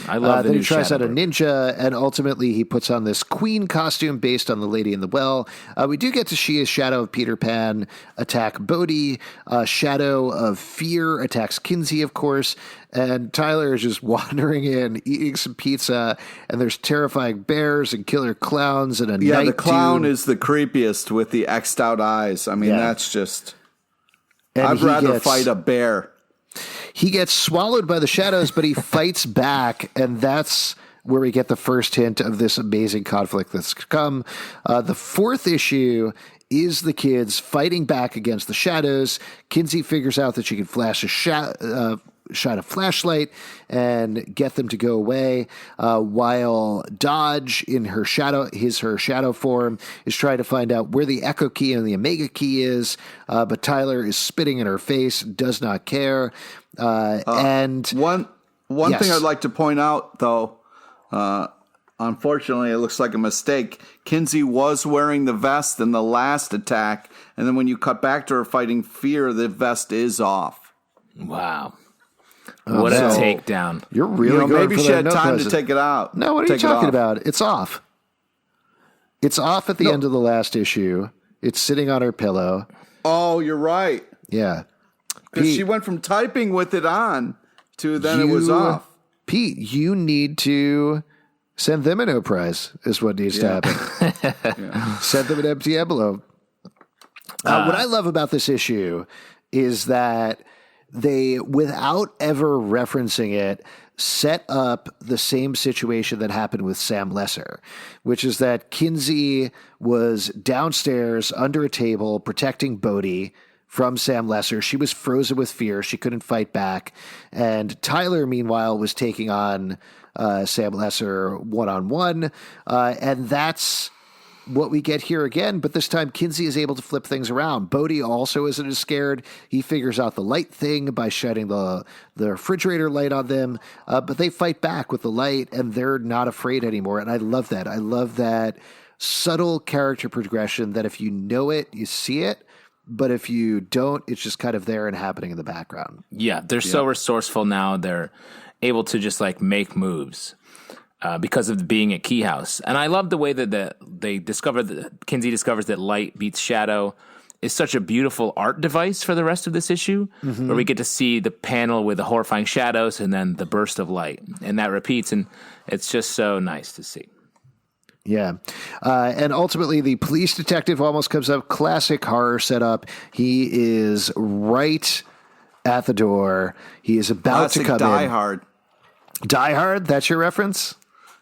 I love then he tries out a ninja, and ultimately he puts on this queen costume based on the Lady in the Well. We do get to see a shadow of Peter Pan attack Bodhi. Shadow of Fear attacks Kinsey, of course. And Tyler is just wandering in, eating some pizza, and there's terrifying bears and killer clowns and a night. Yeah, the clown is the creepiest with the X'd out eyes. I mean, that's just... And I'd rather fight a bear. He gets swallowed by the shadows, but he fights back, and that's where we get the first hint of this amazing conflict that's come. The fourth issue is the kids fighting back against the shadows. Kinsey figures out that she can flash shine a flashlight and get them to go away, while Dodge in her shadow form is trying to find out where the Echo key and the Omega key is, but Tyler is spitting in her face, does not care. And one thing I'd like to point out, though, unfortunately, it looks like a mistake. Kinsey was wearing the vest in the last attack, and then when you cut back to her fighting Fear, the vest is off. Wow. What a takedown. You're really going maybe for she that had time present. to take it out. No, what are you talking about? It's off. It's off at the end of the last issue. It's sitting on her pillow. Oh, you're right. Yeah. Because she went from typing with it on to then it was off. Pete, you need to send them a no prize is what needs to happen. Send them an empty envelope. What I love about this issue is that they, without ever referencing it, set up the same situation that happened with Sam Lesser, which is that Kinsey was downstairs under a table protecting Bodhi from Sam Lesser. She was frozen with fear. She couldn't fight back. And Tyler, meanwhile, was taking on Sam Lesser one-on-one. And that's what we get here again, but this time Kinsey is able to flip things around. Bodhi also isn't as scared. He figures out the light thing by shining the refrigerator light on them, but they fight back with the light, and they're not afraid anymore, and I love that. I love that subtle character progression that if you know it, you see it, but if you don't, it's just kind of there and happening in the background. Yeah, they're so resourceful now. They're able to just like make moves. Because of being at Key House. And I love the way that they discover that Kinsey discovers that light beats shadow. is such a beautiful art device for the rest of this issue, where we get to see the panel with the horrifying shadows and then the burst of light, and that repeats, and it's just so nice to see. Yeah. And ultimately, the police detective almost comes up. Classic horror setup. He is right at the door. He is about to come Die in. Hard. Die Hard? That's your reference?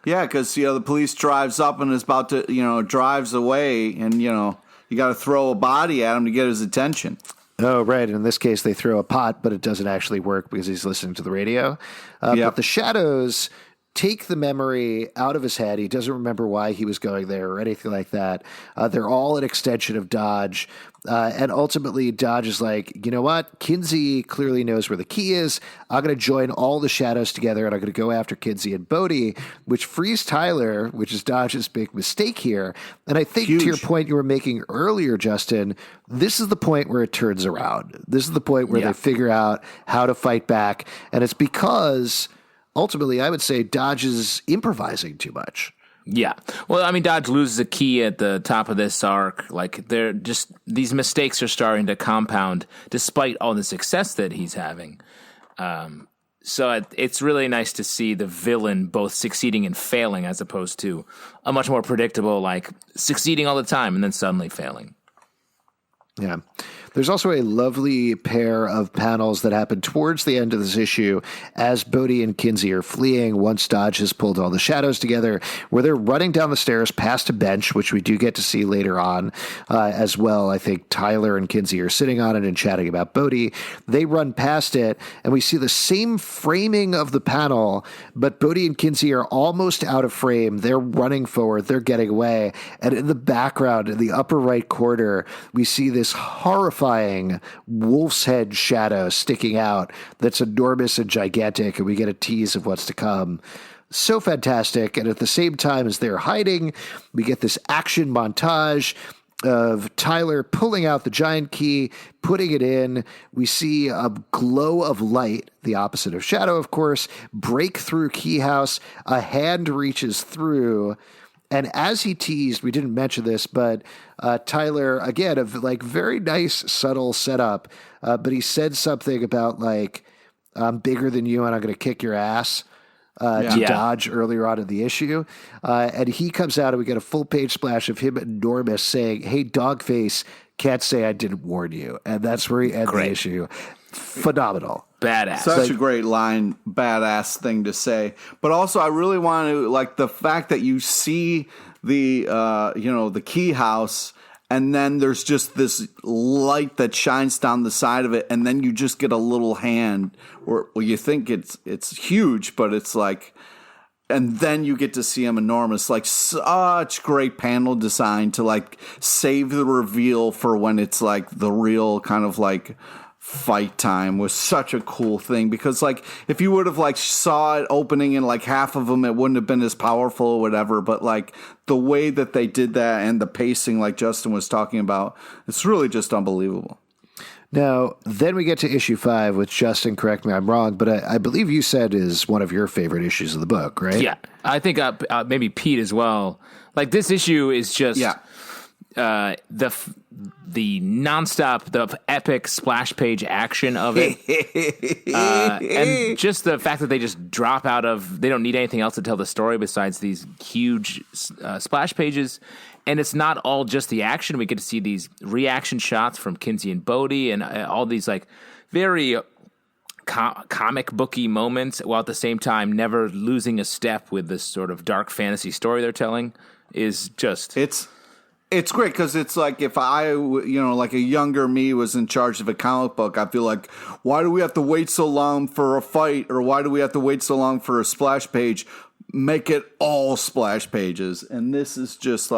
Yeah, because, the police drives up and is about to, drives away, and, you got to throw a body at him to get his attention. Oh, right. In this case, they throw a pot, but it doesn't actually work because he's listening to the radio. But the shadows take the memory out of his head. He doesn't remember why he was going there or anything like that. They're all an extension of Dodge. And ultimately, Dodge is like, you know what? Kinsey clearly knows where the key is. I'm going to join all the shadows together, and I'm going to go after Kinsey and Bodhi, which frees Tyler, which is Dodge's big mistake here. And I think to your point you were making earlier, Justin, this is the point where it turns around. This is the point where they figure out how to fight back. And it's because ultimately, I would say Dodge is improvising too much. Yeah. Well, I mean, Dodge loses a key at the top of this arc. Like, they're just, these mistakes are starting to compound despite all the success that he's having. So it's really nice to see the villain both succeeding and failing as opposed to a much more predictable, like, succeeding all the time and then suddenly failing. Yeah. There's also a lovely pair of panels that happen towards the end of this issue as Bodhi and Kinsey are fleeing once Dodge has pulled all the shadows together, where they're running down the stairs past a bench, which we do get to see later on as well. I think Tyler and Kinsey are sitting on it and chatting about Bodhi. They run past it, and we see the same framing of the panel, but Bodhi and Kinsey are almost out of frame. They're running forward. They're getting away. And in the background, in the upper right corner, we see this horrifying wolf's head shadow sticking out that's enormous and gigantic, and we get a tease of what's to come. So fantastic. And at the same time as they're hiding, we get this action montage of Tyler pulling out the giant key, putting it in. We see a glow of light, the opposite of shadow, of course, break through key house. A hand reaches through. And as he teased, we didn't mention this, but Tyler, again, a very nice, subtle setup, but he said something about I'm bigger than you and I'm going to kick your ass to Dodge earlier on in the issue. And he comes out and we get a full page splash of him enormous saying, "Hey, Dogface, can't say I didn't warn you." And that's where he ends the issue. Phenomenal. Badass. Such a great line, badass thing to say. But also, I really want to, the fact that you see the, the key house, and then there's just this light that shines down the side of it, and then you just get a little hand, or you think it's huge, but it's and then you get to see him enormous. Such great panel design to save the reveal for when it's the real kind of fight time was such a cool thing, because if you would have saw it opening in half of them, it wouldn't have been as powerful or whatever, but the way that they did that and the pacing Justin was talking about, it's really just unbelievable. Now, then we get to issue 5, which, Justin, correct me if I'm wrong, but I believe you said is one of your favorite issues of the book, right? Yeah, I think maybe Pete as well. This issue is just the nonstop, the epic splash page action of it, and just the fact that they just drop out of, they don't need anything else to tell the story besides these huge splash pages. And it's not all just the action. We get to see these reaction shots from Kinsey and Bodhi and all these very comic booky moments, while at the same time never losing a step with this sort of dark fantasy story they're telling. Is just It's great because it's if I, a younger me was in charge of a comic book, I feel why do we have to wait so long for a fight, or why do we have to wait so long for a splash page? Make it all splash pages. And this is just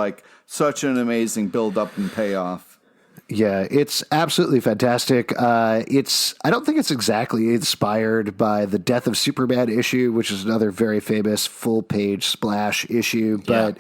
such an amazing build up and payoff. Yeah, it's absolutely fantastic. I don't think it's exactly inspired by the Death of Superman issue, which is another very famous full page splash issue, but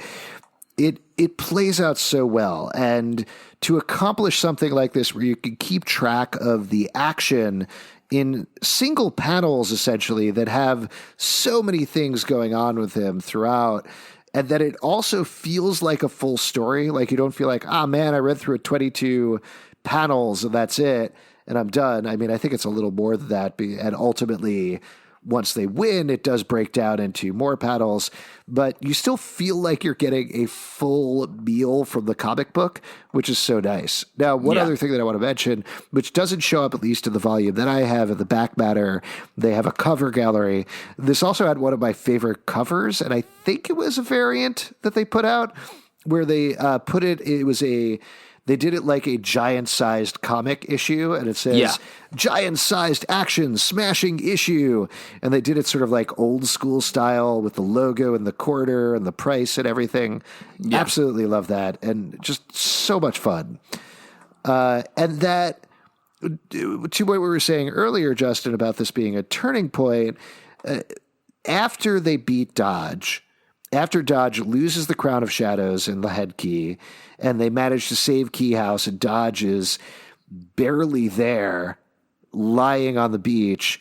it plays out so well. And to accomplish something like this, where you can keep track of the action in single panels, essentially, that have so many things going on with him throughout, and that it also feels like a full story. You don't feel man, I read through a 22 panels and that's it, and I'm done. I mean, I think it's a little more than that. And ultimately, once they win, it does break down into more panels, but you still feel like you're getting a full meal from the comic book, which is so nice. Now, one other thing that I want to mention, which doesn't show up at least in the volume that I have in the back matter, they have a cover gallery. This also had one of my favorite covers, and I think it was a variant that they put out where they they did it like a giant-sized comic issue, and it says, giant-sized action smashing issue. And they did it sort of like old-school style with the logo and the quarter and the price and everything. Yeah. Absolutely love that, and just so much fun. And that, to what we were saying earlier, Justin, about this being a turning point, after they beat Dodge, after Dodge loses the Crown of Shadows and the head key, and they manage to save Key House, and Dodge is barely there, lying on the beach,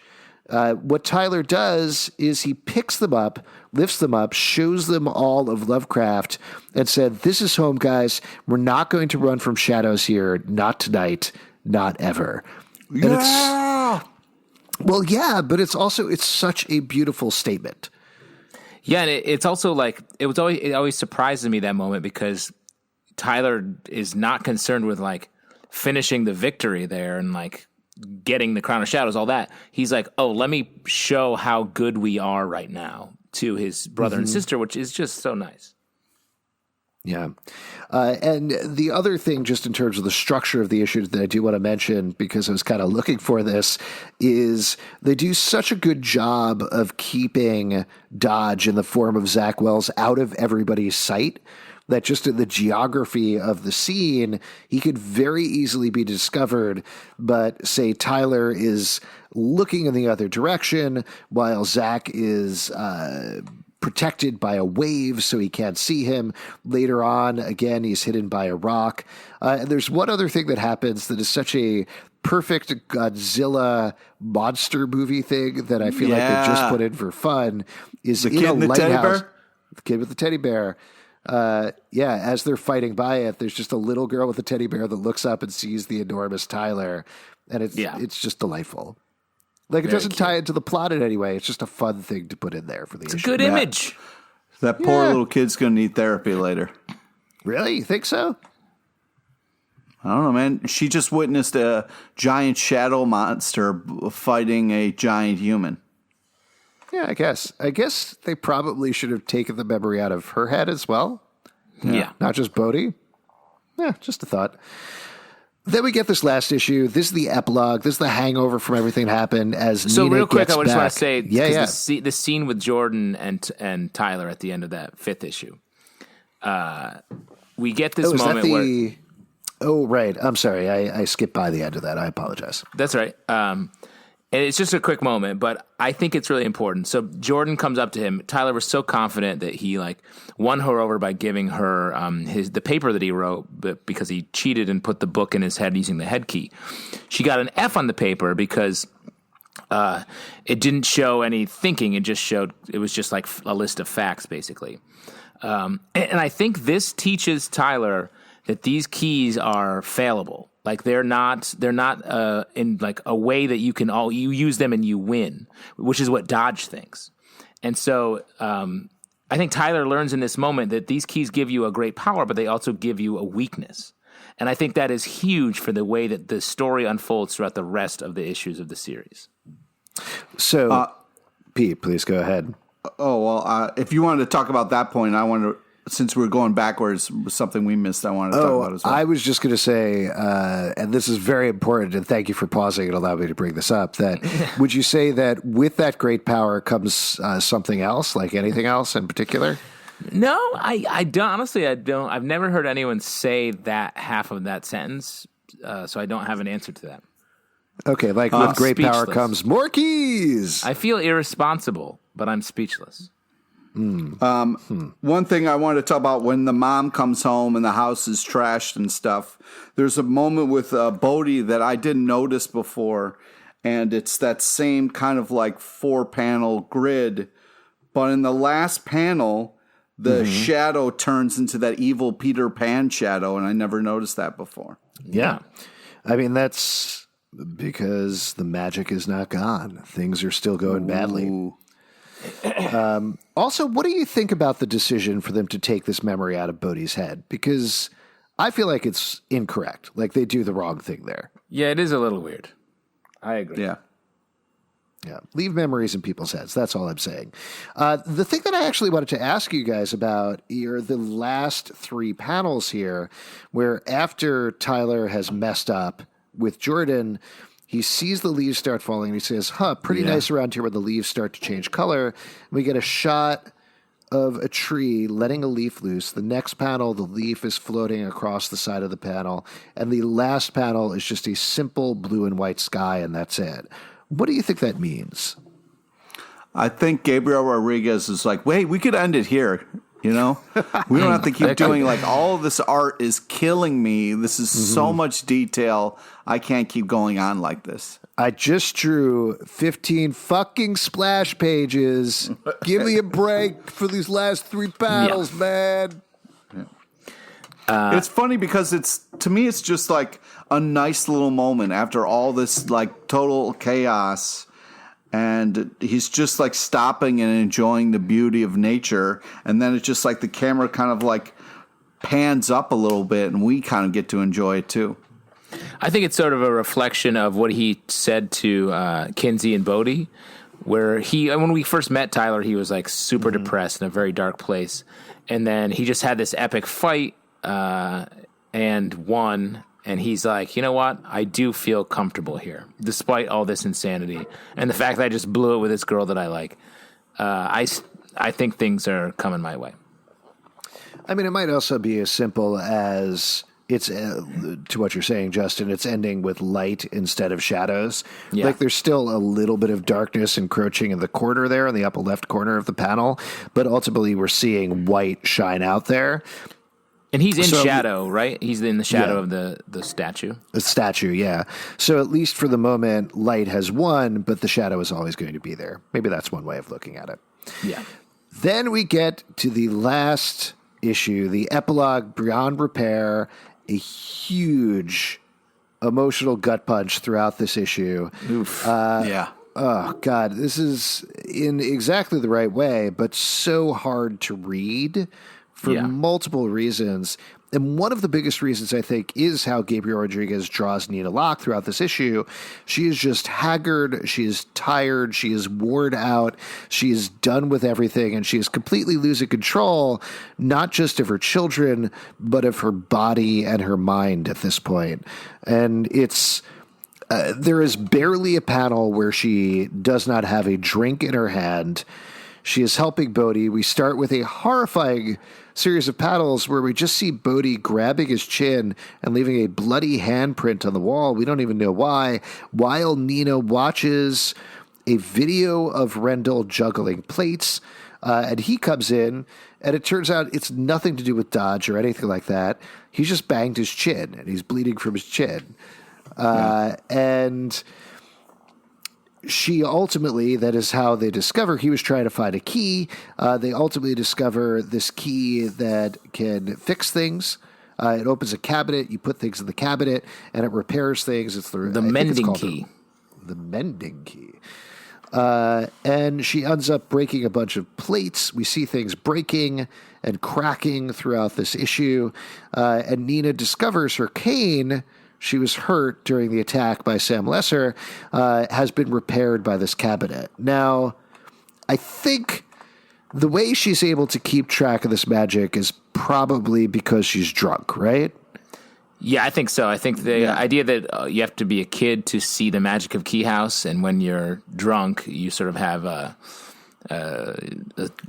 what Tyler does is he picks them up, lifts them up, shows them all of Lovecraft, and said, "This is home, guys. We're not going to run from shadows here. Not tonight. Not ever." Yeah! Well, yeah, but it's such a beautiful statement. Yeah, and it's also like it always surprises me that moment because Tyler is not concerned with like finishing the victory there and like getting the Crown of Shadows, all that. He's like, "Oh, let me show how good we are right now" to his brother and sister, which is just so nice. Yeah. And the other thing, just in terms of the structure of the issue that I do want to mention, because I was kind of looking for this, is they do such a good job of keeping Dodge in the form of Zach Wells out of everybody's sight that just in the geography of the scene, he could very easily be discovered. But say Tyler is looking in the other direction while Zach is protected by a wave so he can't see him. Later on, again, he's hidden by a rock. And there's one other thing that happens that is such a perfect Godzilla monster movie thing that I feel like they just put in for fun is the in kid a in the lighthouse. teddy bear? The kid with the teddy bear. As they're fighting by it, there's just a little girl with a teddy bear that looks up and sees the enormous Tyler. And it's just delightful. Like, it doesn't tie into the plot in any way. It's just a fun thing to put in there for the issue. It's a good image. That poor little kid's going to need therapy later. Really? You think so? I don't know, man. She just witnessed a giant shadow monster fighting a giant human. Yeah, I guess. I guess they probably should have taken the memory out of her head as well. Yeah. Not just Bodhi. Yeah, just a thought. Then we get this last issue. This is the epilogue. This is the hangover from everything that happened as So Nina real quick, gets I just want back. to say, Yeah. the scene with Jordan and Tyler at the end of that 5th issue. We get this moment where... Oh, right. I'm sorry. I skipped by the end of that. I apologize. That's right. And it's just a quick moment, but I think it's really important. So Jordan comes up to him. Tyler was so confident that he like won her over by giving her the paper that he wrote, but because he cheated and put the book in his head using the head key. She got an F on the paper because it didn't show any thinking. It was just like a list of facts, basically. And I think this teaches Tyler that these keys are fallible. Like they're not in like a way that you use them and you win, which is what Dodge thinks. And so I think Tyler learns in this moment that these keys give you a great power, but they also give you a weakness. And I think that is huge for the way that the story unfolds throughout the rest of the issues of the series. So, Pete, please go ahead. If you wanted to talk about that point, I wanted to, since we're going backwards, something we missed I wanted to talk about as well. I was just going to say, and this is very important, and thank you for pausing and allowing me to bring this up, that would you say that with that great power comes something else, like anything else in particular? No, I don't. Honestly, I don't. I've never heard anyone say that half of that sentence, so I don't have an answer to that. Okay, like with great power speechless. comes more keys. I feel irresponsible, but I'm speechless. One thing I wanted to talk about when the mom comes home and the house is trashed and stuff, there's a moment with Bodhi that I didn't notice before, and it's that same kind of like 4-panel grid, but in the last panel, the shadow turns into that evil Peter Pan shadow, and I never noticed that before. Yeah. I mean, that's because the magic is not gone. Things are still going badly. Also, what do you think about the decision for them to take this memory out of Bodhi's head? Because I feel like it's incorrect. Like they do the wrong thing there. Yeah, it is a little weird. I agree. Yeah. Yeah, leave memories in people's heads. That's all I'm saying. The thing that I actually wanted to ask you guys about are the last three panels here, where after Tyler has messed up with Jordan, he sees the leaves start falling, and he says, pretty nice around here where the leaves start to change color. We get a shot of a tree letting a leaf loose. The next panel, the leaf is floating across the side of the panel, and the last panel is just a simple blue and white sky, and that's it. What do you think that means? I think Gabriel Rodriguez is like, wait, we could end it here. You know, we don't have to keep doing like all of this art is killing me. This is so much detail. I can't keep going on like this. I just drew 15 fucking splash pages. Give me a break for these last three panels, man. It's funny because to me, it's just like a nice little moment after all this like total chaos. And he's just like stopping and enjoying the beauty of nature. And then it's just like the camera kind of like pans up a little bit and we kind of get to enjoy it too. I think it's sort of a reflection of what he said to Kinsey and Bodhi, where when we first met Tyler, he was like super depressed in a very dark place. And then he just had this epic fight and won. And he's like, you know what? I do feel comfortable here, despite all this insanity. And the fact that I just blew it with this girl that I like. I think things are coming my way. I mean, it might also be as simple as it's, to what you're saying, Justin, it's ending with light instead of shadows. Yeah. Like there's still a little bit of darkness encroaching in the corner there, in the upper left corner of the panel. But ultimately, we're seeing white shine out there. And he's in shadow, right? He's in the shadow of the statue. The statue, yeah. So at least for the moment, light has won, but the shadow is always going to be there. Maybe that's one way of looking at it. Yeah. Then we get to the last issue, the epilogue, Beyond Repair, a huge emotional gut punch throughout this issue. Oof. Oh, God, this is in exactly the right way, but so hard to read for multiple reasons. And one of the biggest reasons, I think, is how Gabriel Rodriguez draws Nina Locke throughout this issue. She is just haggard. She is tired. She is worn out. She is done with everything. And she is completely losing control, not just of her children, but of her body and her mind at this point. And it's... there is barely a panel where she does not have a drink in her hand. She is helping Bodhi. We start with a horrifying series of panels where we just see Bodhi grabbing his chin and leaving a bloody handprint on the wall. We don't even know why. While Nina watches a video of Rendell juggling plates, and he comes in, and it turns out it's nothing to do with dodge or anything like that. He's just banged his chin, and he's bleeding from his chin. And she ultimately, that is how they discover he was trying to find a key. They ultimately discover this key that can fix things. It opens a cabinet. You put things in the cabinet, and it repairs things. It's the mending key. The mending key. And she ends up breaking a bunch of plates. We see things breaking and cracking throughout this issue. And Nina discovers her cane. She was hurt during the attack by Sam Lesser, has been repaired by this cabinet. Now, I think the way she's able to keep track of this magic is probably because she's drunk, right? Yeah, I think so. I think the idea that you have to be a kid to see the magic of Key House, and when you're drunk, you sort of have a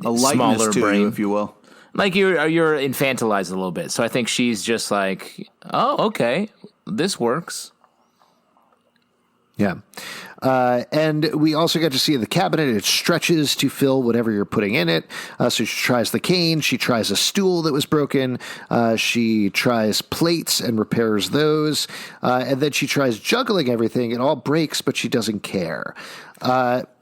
lightness smaller to brain, you, if you will. Like you're infantilized a little bit. So I think she's just like, oh, okay. This works. Yeah. And we also get to see the cabinet. It stretches to fill whatever you're putting in it. So she tries the cane. She tries a stool that was broken. She tries plates and repairs those. And then she tries juggling everything. It all breaks, but she doesn't care.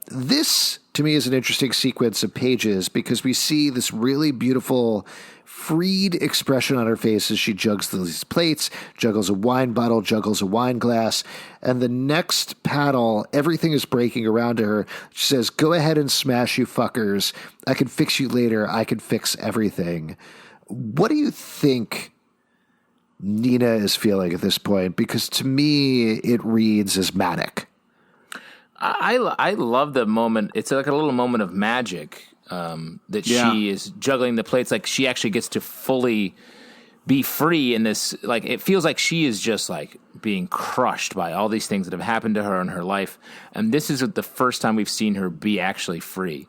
This, to me, is an interesting sequence of pages because we see this really beautiful, freed expression on her face as she juggles these plates, juggles a wine bottle, juggles a wine glass. And the next panel, everything is breaking around her. She says, "Go ahead and smash, you fuckers. I can fix you later. I can fix everything." What do you think Nina is feeling at this point? Because to me, it reads as manic. I love the moment. It's like a little moment of magic that she is juggling the plates. Like she actually gets to fully be free in this. Like it feels like she is just like being crushed by all these things that have happened to her in her life. And this is the first time we've seen her be actually free.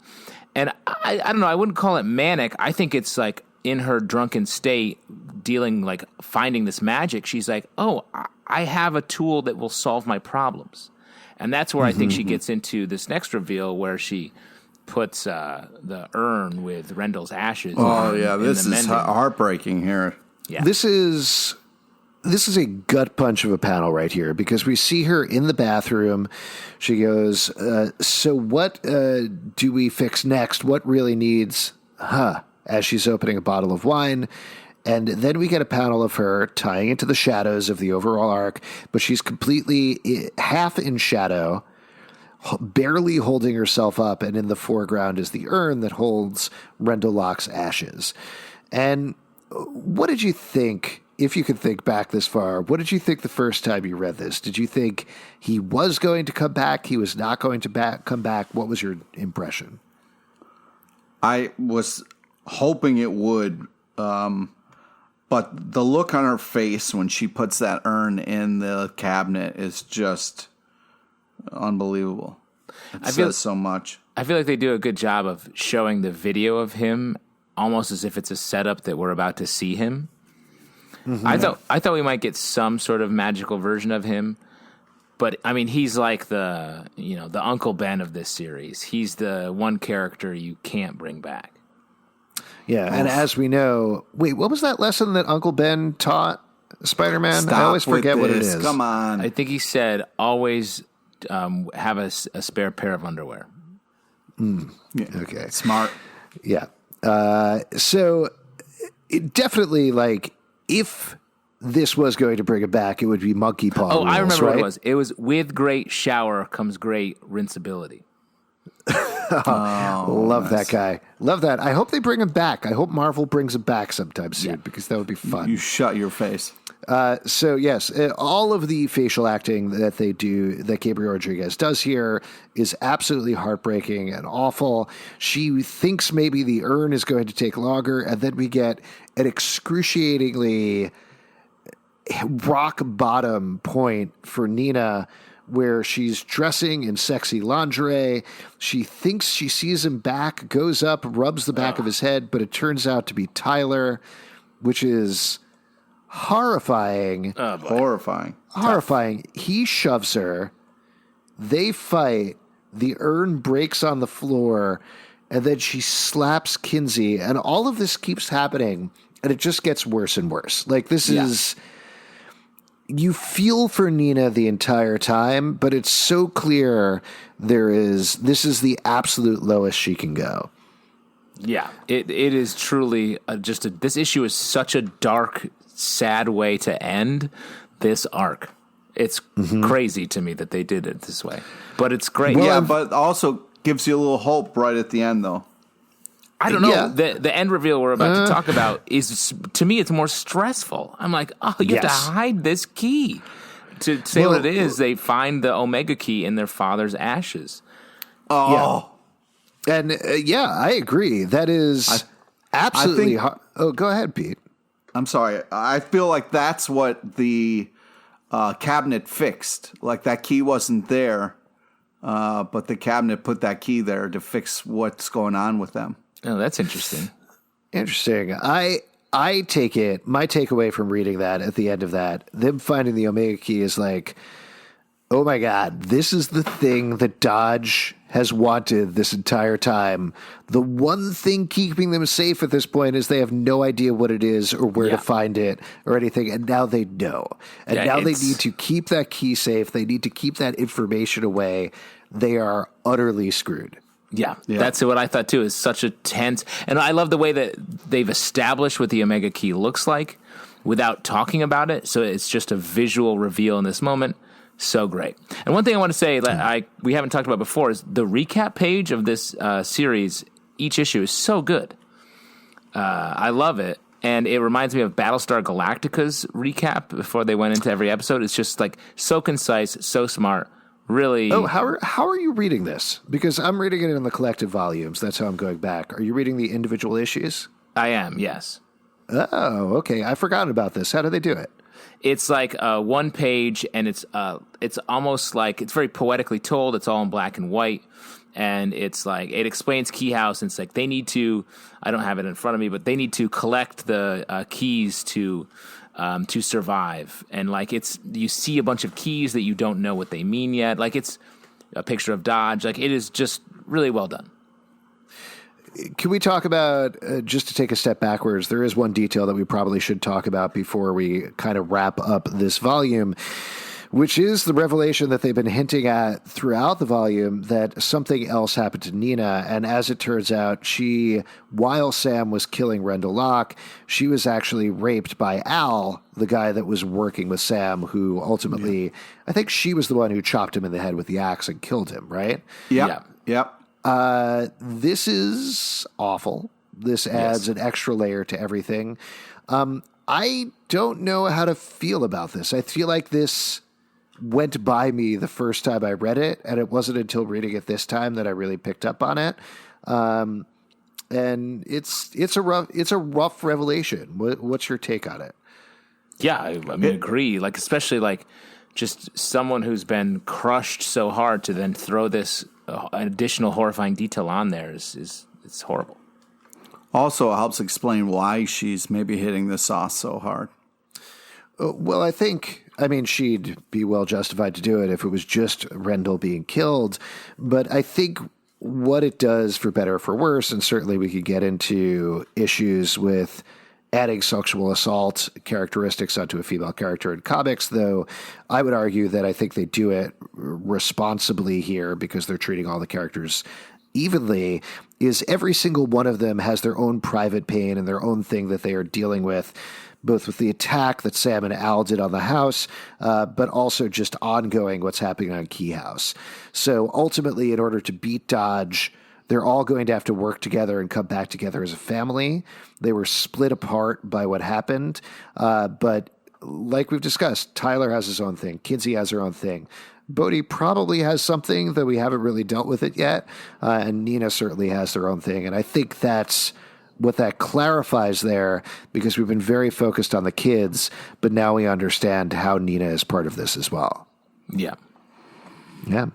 And I don't know. I wouldn't call it manic. I think it's like in her drunken state, finding this magic. She's like, oh, I have a tool that will solve my problems. And that's where I think she gets into this next reveal where she puts the urn with Rendell's ashes. Oh, yeah. This is heartbreaking here. Yeah. This is a gut punch of a panel right here because we see her in the bathroom. She goes, so what do we fix next? What really needs, as she's opening a bottle of wine. And then we get a panel of her tying into the shadows of the overall arc, but she's completely half in shadow, barely holding herself up, and in the foreground is the urn that holds Rendell Locke's ashes. And what did you think, if you could think back this far, what did you think the first time you read this? Did you think he was going to come back? He was not going to come back? What was your impression? I was hoping it would, but the look on her face when she puts that urn in the cabinet is just unbelievable. It says so much. I feel like they do a good job of showing the video of him almost as if it's a setup that we're about to see him. Mm-hmm. I thought we might get some sort of magical version of him, but I mean he's like the Uncle Ben of this series. He's the one character you can't bring back. Yeah, and as we know, what was that lesson that Uncle Ben taught Spider-Man? I always forget what it is. Come on. I think he said always have a spare pair of underwear. Yeah. Okay. Smart. Yeah. So it definitely, if this was going to bring it back, it would be monkey paw rules, I remember right? what it was. It was with great shower comes great rinsability. Love that guy. Love that. I hope they bring him back. I hope Marvel brings him back sometime soon because that would be fun. You shut your face. So yes, all of the facial acting that they do, that Gabriel Rodriguez does here, is absolutely heartbreaking and awful. She thinks maybe the urn is going to take longer, and then we get an excruciatingly rock bottom point for Nina, where she's dressing in sexy lingerie. She thinks she sees him back, goes up, rubs the back of his head, but it turns out to be Tyler, which is horrifying. Horrifying. Horrifying. He shoves her. They fight. The urn breaks on the floor, and then she slaps Kinsey, and all of this keeps happening, and it just gets worse and worse. This is... You feel for Nina the entire time, but it's so clear this is the absolute lowest she can go. Yeah, it is truly this issue is such a dark, sad way to end this arc. It's crazy to me that they did it this way, but it's great. Well, but also gives you a little hope right at the end, though. I don't know. Yeah. The end reveal we're about to talk about is, to me, it's more stressful. I'm like, you have to hide this key. To say what it is, they find the Omega key in their father's ashes. Oh. Yeah. And I agree. That is absolutely hard. Oh, go ahead, Pete. I'm sorry. I feel like that's what the cabinet fixed. Like that key wasn't there, but the cabinet put that key there to fix what's going on with them. Oh, that's interesting. Interesting. I take it, my takeaway from reading that at the end of that, them finding the Omega key is like, oh my God, this is the thing that Dodge has wanted this entire time. The one thing keeping them safe at this point is they have no idea what it is or where to find it or anything. And now they know. And now they need to keep that key safe. They need to keep that information away. they are utterly screwed. Yeah, that's what I thought too. Is such a tense, and I love the way that they've established what the Omega Key looks like without talking about it. So it's just a visual reveal in this moment. So great. And one thing I want to say that we haven't talked about before is the recap page of this series. Each issue is so good. I love it. And it reminds me of Battlestar Galactica's recap before they went into every episode. It's just like so concise, so smart. Really. Oh, how are you reading this? Because I'm reading it in the collective volumes. That's how I'm going back. Are you reading the individual issues? I am, yes. Oh, okay. I forgot about this. How do they do it? It's like one page, and it's almost like it's very poetically told. It's all in black and white, and it's like it explains Key House. And it's like they need to. I don't have it in front of me, but they need to collect the keys to survive. And like you see a bunch of keys that you don't know what they mean yet. Like it's a picture of Dodge. Like it is just really well done. Can we talk about, just to take a step backwards, there is one detail that we probably should talk about before we kind of wrap up this volume, which is the revelation that they've been hinting at throughout the volume that something else happened to Nina. And as it turns out, while Sam was killing Rendell Locke, she was actually raped by Al, the guy that was working with Sam, who ultimately, I think she was the one who chopped him in the head with the axe and killed him, right? Yep. This is awful. This adds an extra layer to everything. I don't know how to feel about this. I feel like this went by me the first time I read it, and it wasn't until reading it this time that I really picked up on it. And it's a rough revelation. What's your take on it? Yeah, I mean, agree. Like, especially like just someone who's been crushed so hard to then throw this additional horrifying detail on there is it's horrible. Also, it helps explain why she's maybe hitting the sauce so hard. Well, I mean, she'd be well justified to do it if it was just Rendell being killed. But I think what it does, for better or for worse, and certainly we could get into issues with adding sexual assault characteristics onto a female character in comics, though I would argue that I think they do it responsibly here because they're treating all the characters evenly, is every single one of them has their own private pain and their own thing that they are dealing with, both with the attack that Sam and Al did on the house, but also just ongoing what's happening on Key House. So ultimately, in order to beat Dodge, they're all going to have to work together and come back together as a family. They were split apart by what happened. But like we've discussed, Tyler has his own thing. Kinsey has her own thing. Bodhi probably has something that we haven't really dealt with it yet. And Nina certainly has their own thing. And I think that's what that clarifies there, because we've been very focused on the kids, but now we understand how Nina is part of this as well. Yeah. Yeah.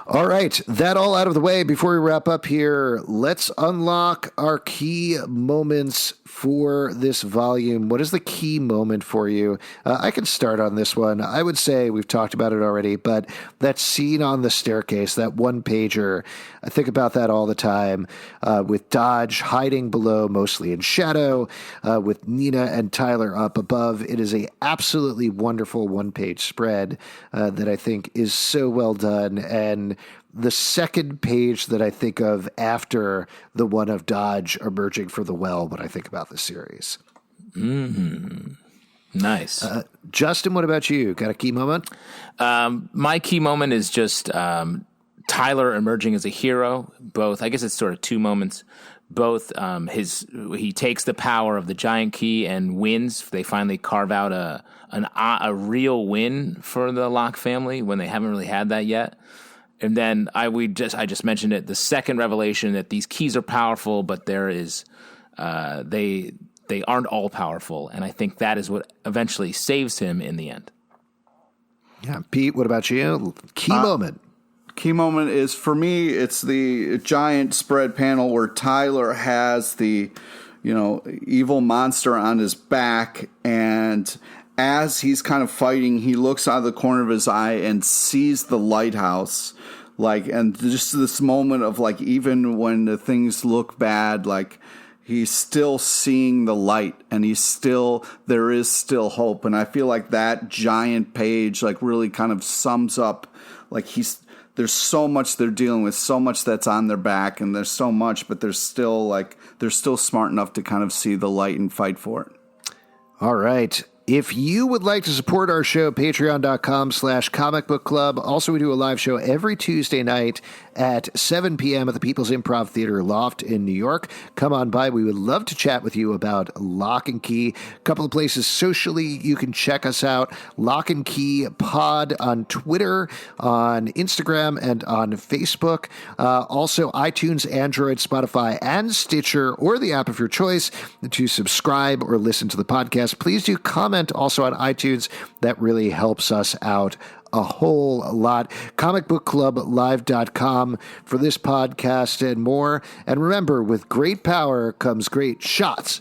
All right, that all out of the way. Before we wrap up here, let's unlock our key moments for this volume. What is the key moment for you? I can start on this one. I would say we've talked about it already, but that scene on the staircase, that one pager, I think about that all the time, with Dodge hiding below, mostly in shadow, with Nina and Tyler up above. It is a absolutely wonderful one-page spread that I think is so well done. And the second page that I think of after the one of Dodge emerging from the well when I think about the series. Nice. Justin, what about you? Got a key moment? My key moment is just Tyler emerging as a hero. Both, I guess it's sort of two moments. Both he takes the power of the giant key and wins. They finally carve out a real win for the Locke family when they haven't really had that yet. And then I just mentioned it. The second revelation that these keys are powerful, but there is they aren't all powerful, and I think that is what eventually saves him in the end. Yeah, Pete, what about you? Key moment. Key moment is, for me, it's the giant spread panel where Tyler has the, evil monster on his back, and as he's kind of fighting, he looks out of the corner of his eye and sees the lighthouse. And just this moment of, even when the things look bad, he's still seeing the light, and there is still hope. And I feel like that giant page, really kind of sums up, there's so much they're dealing with, so much that's on their back, and there's so much, but they're still smart enough to kind of see the light and fight for it. All right. If you would like to support our show, patreon.com/comic book club. Also, we do a live show every Tuesday night at 7 p.m. at the People's Improv Theater Loft in New York. Come on by. We would love to chat with you about Lock and Key. A couple of places socially you can check us out. Lock and Key Pod on Twitter, on Instagram, and on Facebook. Also, iTunes, Android, Spotify, and Stitcher, or the app of your choice to subscribe or listen to the podcast. Please do comment also on iTunes. That really helps us out a whole lot. comicbookclublive.com for this podcast and more. And remember, with great power comes great shots,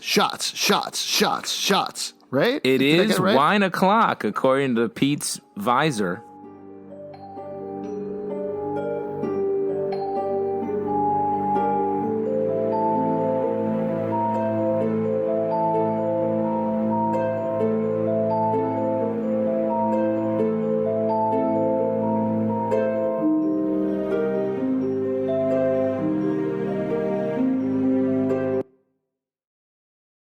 right? It Did I is get it right? wine o'clock, according to Pete's visor.